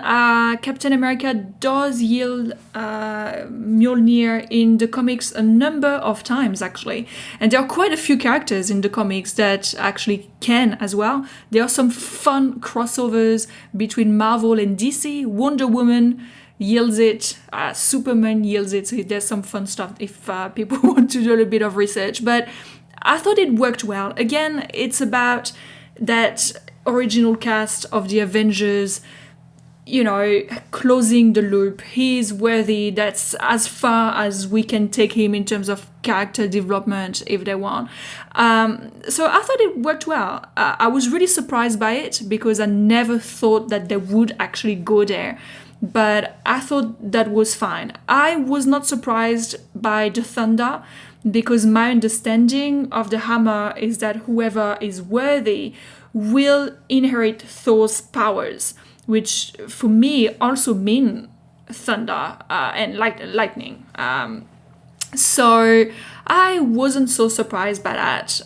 Captain America does yield Mjolnir in the comics a number of times, actually. And there are quite a few characters in the comics that actually can as well. There are some fun crossovers between Marvel and DC. Wonder Woman yields it, Superman yields it, so there's some fun stuff if people want to do a little bit of research. But I thought it worked well. Again, it's about that original cast of the Avengers, closing the loop. He's worthy. That's as far as we can take him in terms of character development if they want. So I thought it worked well. I was really surprised by it because I never thought that they would actually go there. But I thought that was fine. I was not surprised by the thunder because my understanding of the hammer is that whoever is worthy will inherit Thor's powers, which for me also mean thunder and lightning. So I wasn't so surprised by that,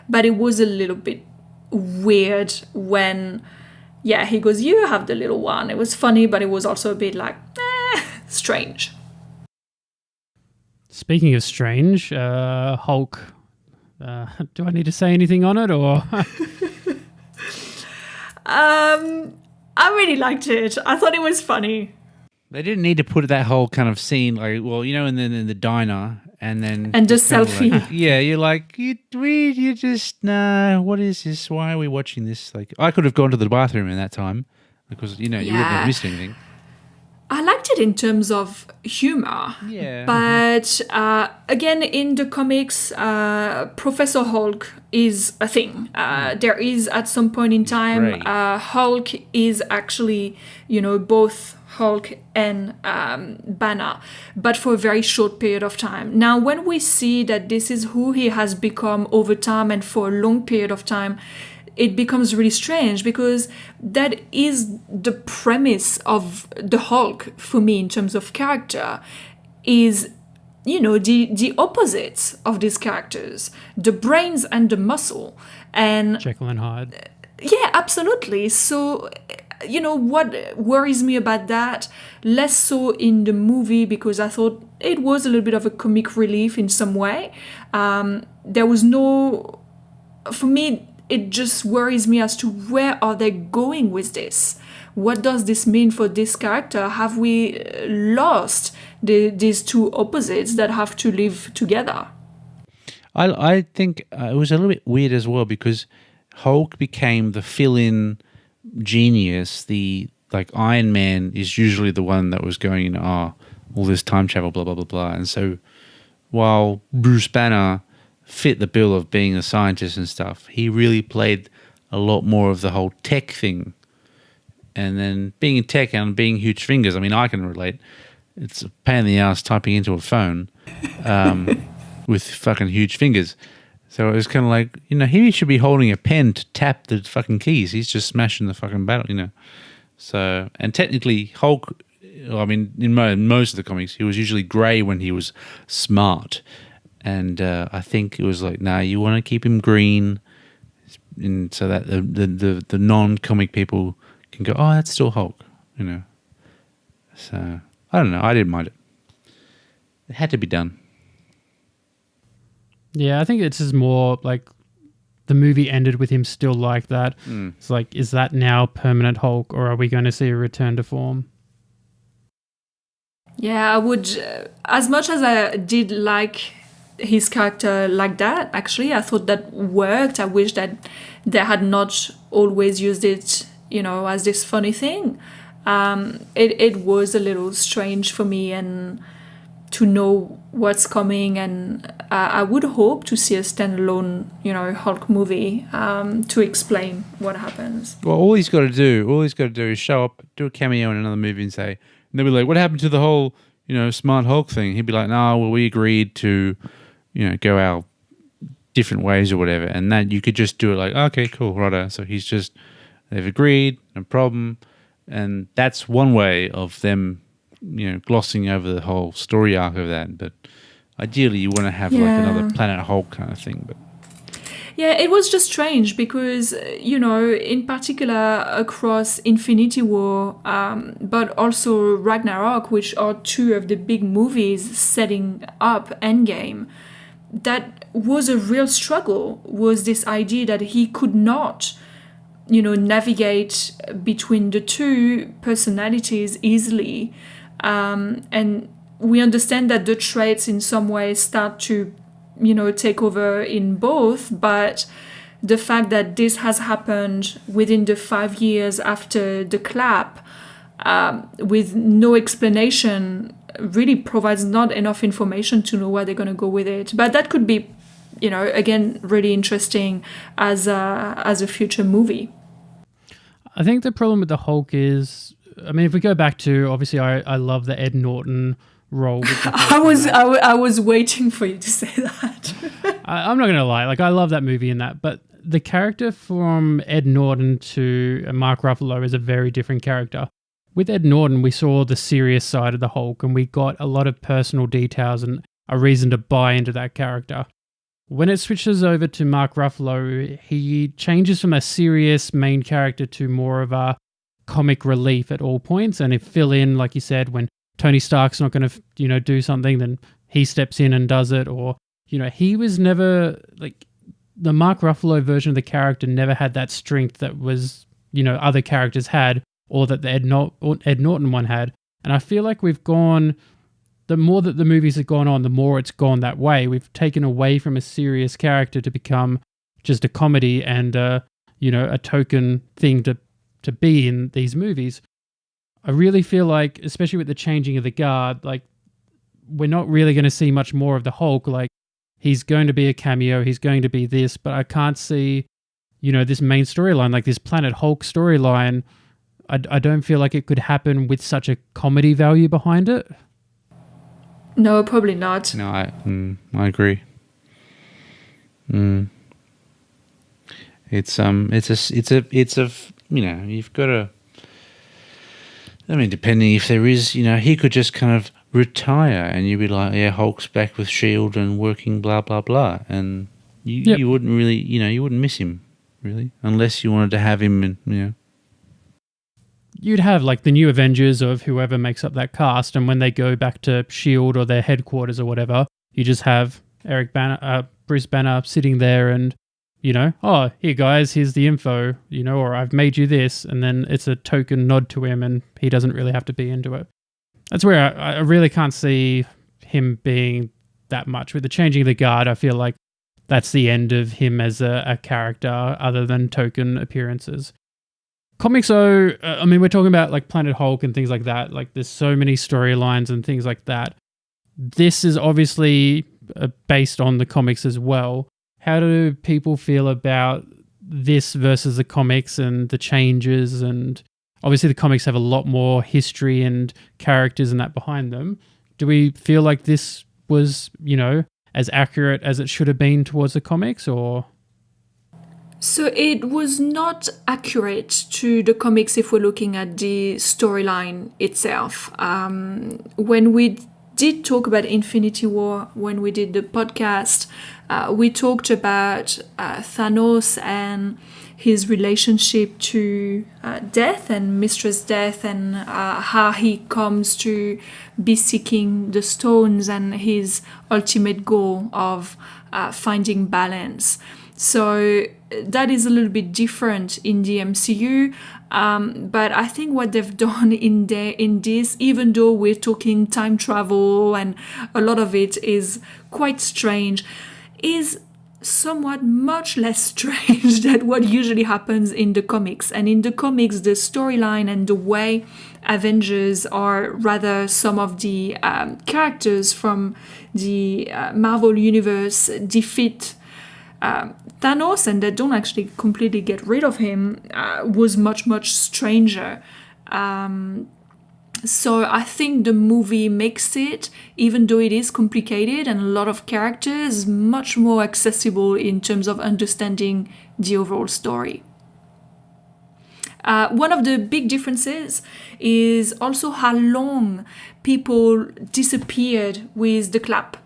but it was a little bit weird when, he goes, you have the little one. It was funny, but it was also a bit like, strange. Speaking of strange, Hulk, do I need to say anything on it or? I really liked it. I thought it was funny. They didn't need to put that whole kind of scene, like, well, and then in the diner, and then and the selfie. Like, you're like, you just nah. What is this? Why are we watching this? Like, I could have gone to the bathroom in that time because you wouldn't have missed anything. I liked it in terms of humor. Yeah. But again, in the comics, Professor Hulk is a thing. There is at some point in time, Hulk is actually, both Hulk and Banner, but for a very short period of time. Now, when we see that this is who he has become over time and for a long period of time, it becomes really strange because that is the premise of the Hulk for me in terms of character is, the opposites of these characters, the brains and the muscle. And Jekyll and Hyde. Yeah, absolutely. So, what worries me about that, less so in the movie because I thought it was a little bit of a comic relief in some way. There was no, for me, it just worries me as to where are they going with this? What does this mean for this character? Have we lost these two opposites that have to live together? I think it was a little bit weird as well because Hulk became the fill-in genius. Like Iron Man is usually the one that was going, all this time travel, blah, blah, blah, blah. And so while Bruce Banner fit the bill of being a scientist and stuff, he really played a lot more of the whole tech thing. And then being in tech and being huge fingers, I mean, I can relate. It's a pain in the ass typing into a phone with fucking huge fingers. So it was kind of like, he should be holding a pen to tap the fucking keys. He's just smashing the fucking battle, So, and technically Hulk, I mean, in most of the comics, he was usually grey when he was smart. And I think it was like, you want to keep him green, and so that the non-comic people can go, that's still Hulk, So I don't know. I didn't mind it. It had to be done. Yeah, I think it's just more like the movie ended with him still like that. It's like, is that now permanent Hulk, or are we going to see a return to form? Yeah, I would, as much as I did like his character like that, actually, I thought that worked. I wish that they had not always used it, as this funny thing. it was a little strange for me and to know what's coming, and I would hope to see a standalone, Hulk movie to explain what happens. Well, all he's got to do is show up, do a cameo in another movie, and they'll be like, "What happened to the whole, smart Hulk thing?" He'd be like, "No, well, we agreed to, go our different ways or whatever," and that you could just do it like, "Okay, cool, righto." So they've agreed, no problem, and that's one way of them, glossing over the whole story arc of that. But ideally, you want to have like another Planet Hulk kind of thing. But yeah, it was just strange because, in particular across Infinity War, but also Ragnarok, which are two of the big movies setting up Endgame, that was a real struggle, was this idea that he could not, navigate between the two personalities easily. And we understand that the traits in some ways start to, take over in both, but the fact that this has happened within the 5 years after the clap, with no explanation, really provides not enough information to know where they're going to go with it. But that could be, again, really interesting as a future movie. I think the problem with the Hulk is, I mean, if we go back to, obviously, I love the Ed Norton role. With the Hulk I was waiting for you to say that. I'm not going to lie. Like, I love that movie and that, but the character from Ed Norton to Mark Ruffalo is a very different character. With Ed Norton, we saw the serious side of the Hulk, and we got a lot of personal details and a reason to buy into that character. When it switches over to Mark Ruffalo, he changes from a serious main character to more of a comic relief at all points, and if fill in, like you said, when Tony Stark's not going to, do something, then he steps in and does it. Or, he was never, like, the Mark Ruffalo version of the character never had that strength that was, other characters had, or that the Ed Norton one had. And I feel like we've gone, the more that the movies have gone on, the more it's gone that way. We've taken away from a serious character to become just a comedy and, a token thing to be in these movies. I really feel like, especially with the changing of the guard, like, we're not really going to see much more of the Hulk. Like, he's going to be a cameo, he's going to be this, but I can't see, this main storyline, like this Planet Hulk storyline. I don't feel like it could happen with such a comedy value behind it. No, probably not. No, I agree. It's you've got to. I mean, depending if there is, he could just kind of retire, and you'd be like, yeah, Hulk's back with S.H.I.E.L.D. and working, blah blah blah, and you wouldn't really, you wouldn't miss him really, unless you wanted to have him, and You'd have like the new Avengers of whoever makes up that cast, and when they go back to S.H.I.E.L.D. or their headquarters or whatever, you just have Bruce Banner sitting there and, oh, here guys, here's the info, or I've made you this, and then it's a token nod to him and he doesn't really have to be into it. That's where I really can't see him being that much. With the changing of the guard, I feel like that's the end of him as a character other than token appearances. Comics, though, I mean, we're talking about like Planet Hulk and things like that. Like, there's so many storylines and things like that. This is obviously based on the comics as well. How do people feel about this versus the comics and the changes? And obviously the comics have a lot more history and characters and that behind them. Do we feel like this was, as accurate as it should have been towards the comics, or? So it was not accurate to the comics if we're looking at the storyline itself. When we did talk about Infinity War, when we did the podcast, we talked about Thanos and his relationship to Death and Mistress Death, and how he comes to be seeking the stones and his ultimate goal of finding balance. So that is a little bit different in the MCU, but I think what they've done in this, even though we're talking time travel and a lot of it is quite strange, is somewhat much less strange than what usually happens in the comics. And in the comics, the storyline and the way Avengers, or rather some of the characters from the Marvel Universe, defeat Thanos, and they don't actually completely get rid of him, was much, much stranger. So I think the movie makes it, even though it is complicated and a lot of characters, much more accessible in terms of understanding the overall story. One of the big differences is also how long people disappeared with the clap.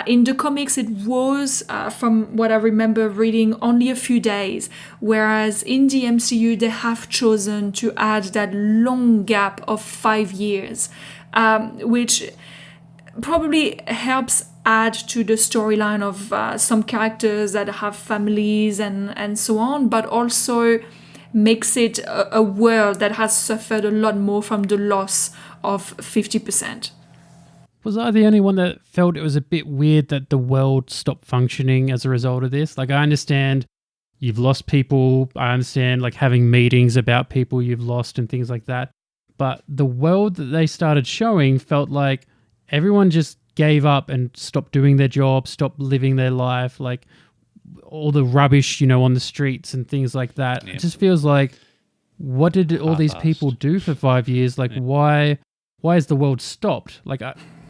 In the comics, it was, from what I remember reading, only a few days, whereas in the MCU, they have chosen to add that long gap of 5 years, which probably helps add to the storyline of some characters that have families and so on, but also makes it a world that has suffered a lot more from the loss of 50%. Was I the only one that felt it was a bit weird that the world stopped functioning as a result of this? Like, I understand you've lost people. I understand, like, having meetings about people you've lost and things like that. But the world that they started showing felt like everyone just gave up and stopped doing their job, stopped living their life, like all the rubbish, on the streets and things like that. Yeah. It just feels like, what did all these people do for 5 years? Like, why is the world stopped? Like,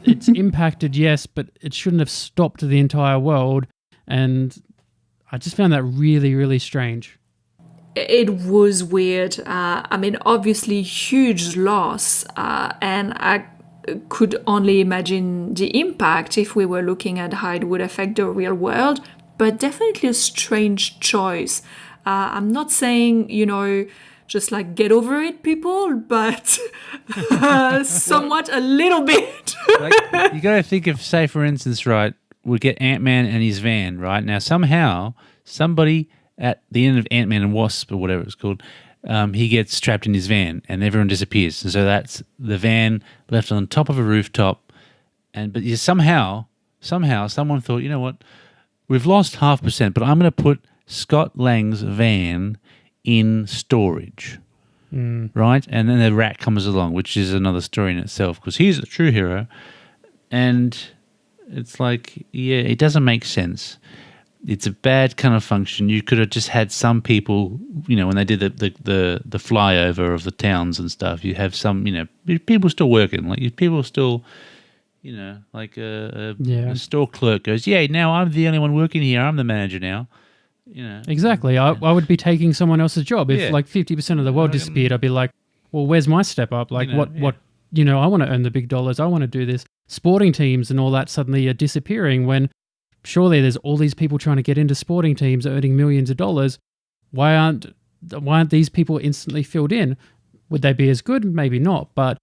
it's impacted, yes, but it shouldn't have stopped the entire world. And I just found that really, really strange. It was weird. Obviously, huge loss. And I could only imagine the impact if we were looking at how it would affect the real world. But definitely a strange choice. I'm not saying, just like get over it, people, but somewhat a little bit. Like, you got to think of, say, for instance, right, we get Ant-Man and his van, right? Now, somehow, somebody at the end of Ant-Man and Wasp, or whatever it's called, he gets trapped in his van and everyone disappears. And so that's the van left on top of a rooftop. But somehow someone thought, you know what, we've lost 0.5%, but I'm going to put Scott Lang's van in storage, right? And then the rat comes along, which is another story in itself, because he's the true hero. And it's like, yeah, it doesn't make sense. It's a bad kind of function. You could have just had some people, when they did the flyover of the towns and stuff, you have some, people still working, like people still, like a store clerk goes, yeah, now I'm the only one working here. I'm the manager now. Exactly. I would be taking someone else's job. If like 50% of the world disappeared, I'd be like, well, where's my step up? Like what, I want to earn the big dollars. I want to do this. Sporting teams and all that suddenly are disappearing when surely there's all these people trying to get into sporting teams earning millions of dollars. Why aren't these people instantly filled in? Would they be as good? Maybe not, but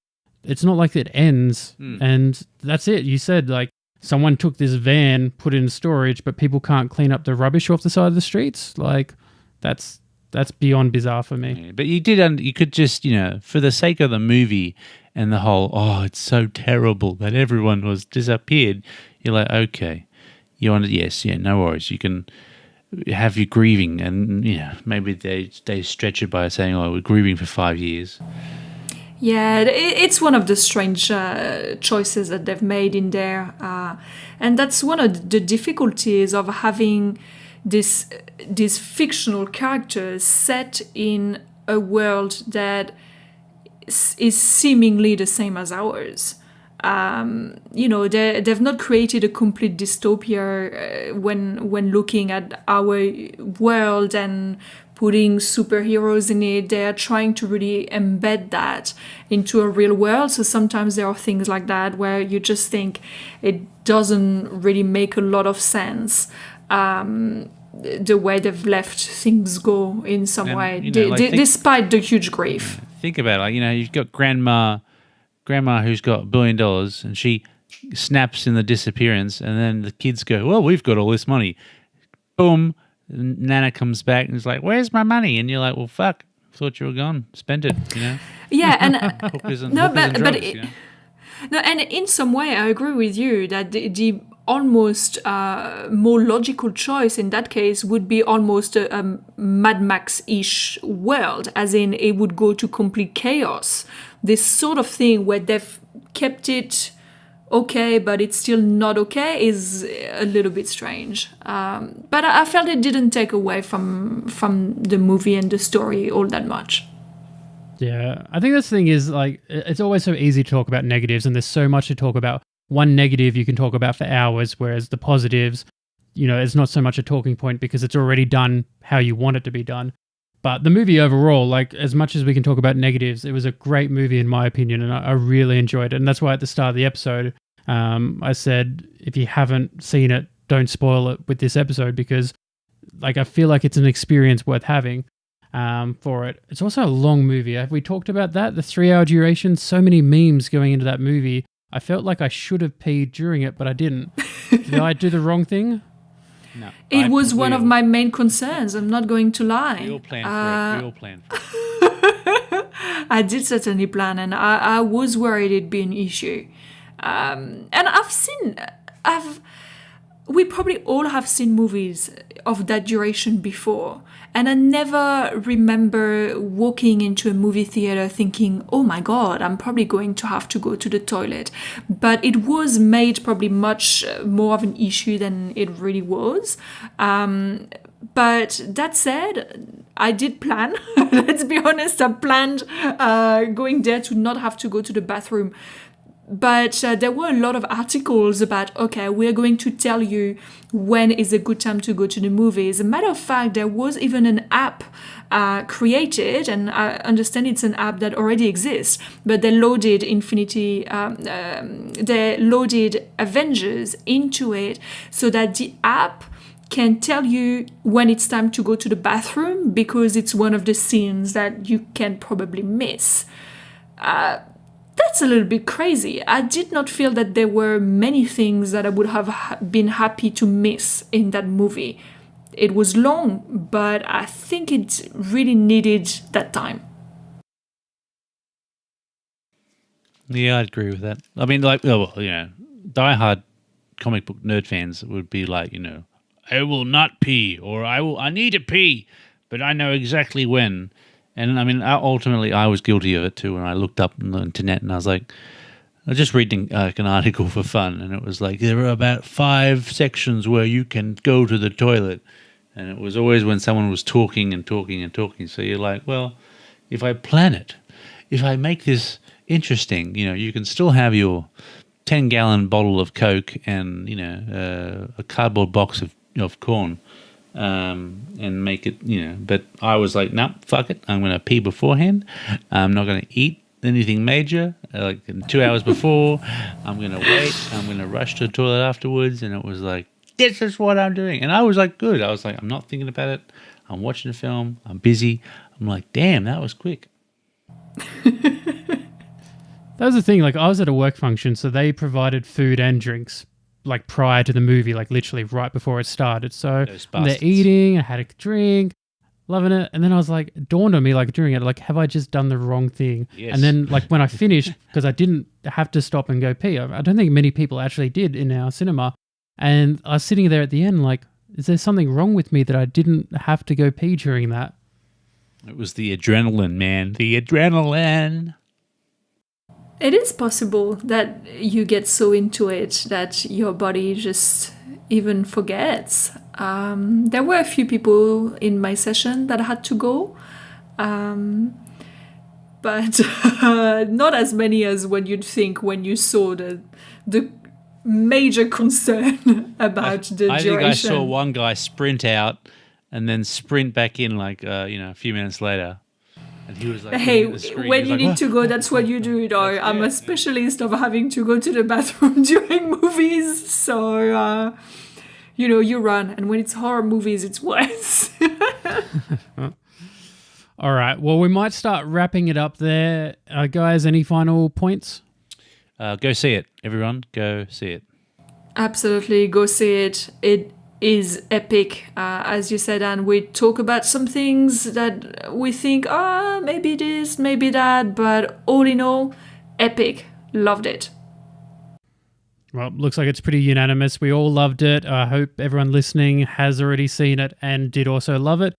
it's not like it ends and that's it. You said like, someone took this van, put it in storage, but people can't clean up the rubbish off the side of the streets. Like, that's beyond bizarre for me. Yeah, but you could just, for the sake of the movie and the whole, it's so terrible that everyone was disappeared. You're like, okay, no worries. You can have your grieving, and maybe they stretch it by saying, we're grieving for 5 years. Yeah, it's one of the strange choices that they've made in there. And that's one of the difficulties of having these fictional characters set in a world that is seemingly the same as ours. They've not created a complete dystopia when looking at our world and putting superheroes in it. They're trying to really embed that into a real world. So sometimes there are things like that where you just think it doesn't really make a lot of sense. The way they've left things go in some way, despite the huge grief. Think about it. You've got grandma who's got $1 billion, and she snaps in the disappearance, and then the kids go, well, we've got all this money. Boom. Nana comes back and is like, where's my money? And you're like, well, fuck, thought you were gone. Spent it, Yeah, and hookers and drugs, and in some way, I agree with you that the almost more logical choice in that case would be almost a Mad Max-ish world, as in it would go to complete chaos. This sort of thing where they've kept it okay, but it's still not okay is a little bit strange. But I felt it didn't take away from the movie and the story all that much. Yeah, I think this thing is like, it's always so easy to talk about negatives, and there's so much to talk about. One negative you can talk about for hours, whereas the positives, it's not so much a talking point because it's already done how you want it to be done. But the movie overall, like, as much as we can talk about negatives, it was a great movie in my opinion, and I really enjoyed it. And that's why at the start of the episode, I said, if you haven't seen it, don't spoil it with this episode, because like, I feel like it's an experience worth having for it. It's also a long movie. Have we talked about that? The 3-hour duration, so many memes going into that movie. I felt like I should have peed during it, but I didn't. Did I do the wrong thing? No. It was one of my main concerns. I'm not going to lie. We all planned for it. We all planned for it. I did certainly plan, and I was worried it'd be an issue. And we probably all have seen movies of that duration before. And I never remember walking into a movie theater thinking, oh my God, I'm probably going to have to go to the toilet. But it was made probably much more of an issue than it really was. But that said, I did plan. Let's be honest, I planned going there to not have to go to the bathroom. But there were a lot of articles about, okay, we're going to tell you when is a good time to go to the movies. As a matter of fact, there was even an app created, and I understand it's an app that already exists, but they loaded they loaded Avengers into it so that the app can tell you when it's time to go to the bathroom, because it's one of the scenes that you can probably miss. That's a little bit crazy. I did not feel that there were many things that I would have been happy to miss in that movie. It was long, but I think it really needed that time. Yeah, I'd agree with that. I mean, like, diehard comic book nerd fans would be like, I will not pee, or I need to pee, but I know exactly when. And I mean, ultimately, I was guilty of it too. When I looked up on the internet, and I was just reading an article for fun, and it was like there are about 5 sections where you can go to the toilet, and it was always when someone was talking and talking and talking. So you're like, well, if I plan it, if I make this interesting, you can still have your 10-gallon bottle of Coke and a cardboard box of corn. And make it, but I was like, nah, fuck it. I'm going to pee beforehand. I'm not going to eat anything major, like 2 hours before. I'm going to wait. I'm going to rush to the toilet afterwards. And it was like, this is what I'm doing. And I was like, good. I was like, I'm not thinking about it. I'm watching the film. I'm busy. I'm like, damn, that was quick. That was the thing. Like, I was at a work function, so they provided food and drinks like prior to the movie, like literally right before it started. So they're eating, I had a drink, loving it. And then I was like, it dawned on me like during it, like, have I just done the wrong thing? Yes. And then like when I finished, because I didn't have to stop and go pee, I don't think many people actually did in our cinema. And I was sitting there at the end like, is there something wrong with me that I didn't have to go pee during that? It was the adrenaline, man. The adrenaline. It is possible that you get so into it that your body just even forgets. There were a few people in my session that had to go, but not as many as what you'd think when you saw the major concern about the duration. I think I saw one guy sprint out and then sprint back in like a few minutes later. And he was like, hey, when you need to go, that's what you do. I'm a specialist of having to go to the bathroom during movies. So, you run. And when it's horror movies, it's worse. All right. Well, we might start wrapping it up there. Guys, any final points? Go see it, everyone. Go see it. Absolutely. Go see it. It is epic, as you said, and we talk about some things that we think, maybe this, maybe that, but all in all, epic. Loved it. Well, looks like it's pretty unanimous. We all loved it. I hope everyone listening has already seen it and did also love it.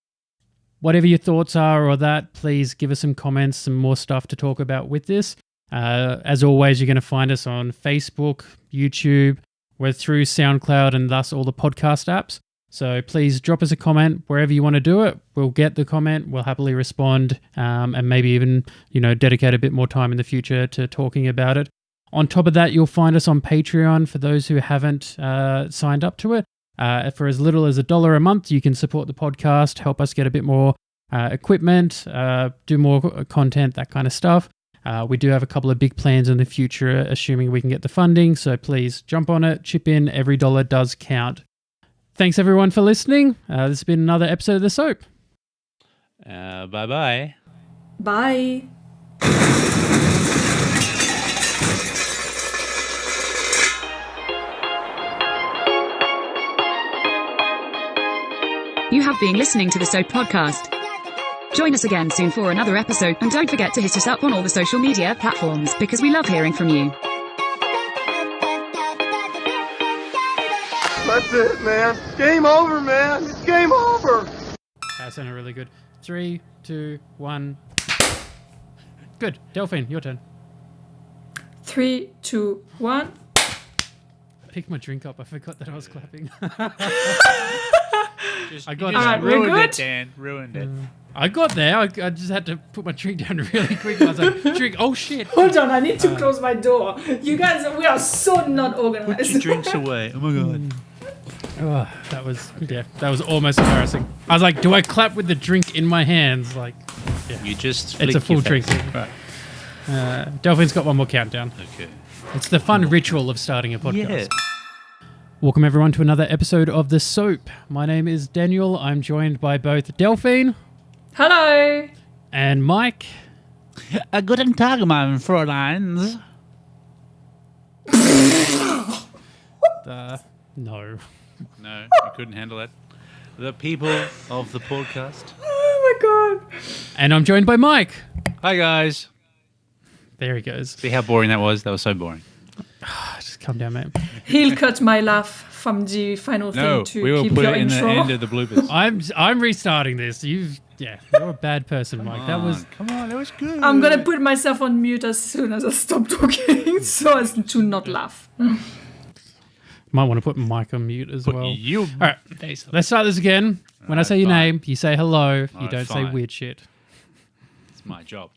Whatever your thoughts are or that, please give us some comments, some more stuff to talk about with this. As always, you're going to find us on Facebook, YouTube. We're through SoundCloud and thus all the podcast apps. So please drop us a comment wherever you want to do it. We'll get the comment. We'll happily respond and maybe even, dedicate a bit more time in the future to talking about it. On top of that, you'll find us on Patreon for those who haven't signed up to it. For as little as $1 a month, you can support the podcast, help us get a bit more equipment, do more content, that kind of stuff. We do have a couple of big plans in the future, assuming we can get the funding. So please jump on it, chip in. Every dollar does count. Thanks, everyone, for listening. This has been another episode of The Soap. Bye-bye. Bye. You have been listening to the S.O.A.P podcast. Join us again soon for another episode, and don't forget to hit us up on all the social media platforms because we love hearing from you. That's it, man. Game over, man. It's game over. That sounded really good. 3, 2, 1. Good. Delphine, your turn. 3, 2, 1. Pick my drink up. I forgot that I was clapping. I All right, we're ruined good? it, Dan. Ruined it. I got there. I just had to put my drink down really quick. I was like, drink. Oh, shit. Hold on, I need to close my door. You guys, we are so not Put your organized. drinks away. Oh my god. Oh, that was almost embarrassing. I was like, do I clap with the drink in my hands? Like, yeah. You just It's a flick full your drink. face. Right. Delphine's got one more countdown. Okay. It's the fun ritual of starting a podcast. Yeah. Welcome, everyone, to another episode of The Soap. My name is Daniel. I'm joined by both Delphine Hello. and Mike. Guten Tag, mein Fräuleins. No. No, you couldn't handle that. The people of the podcast. Oh my god. And I'm joined by Mike. Hi, guys. There he goes. See how boring that was? That was so boring. Just calm down, mate. He'll cut my laugh from the final No, thing to we will keep put your it in the intro. end of the bloopers. I'm restarting this. You're a bad person, Mike. Come on, that was good. I'm gonna put myself on mute as soon as I stop talking so as to not laugh. Might want to put Mike on mute as well. You. All right, let's start this again. When I say your fine. name, you say hello. You Alright, don't say fine. weird shit. It's my job.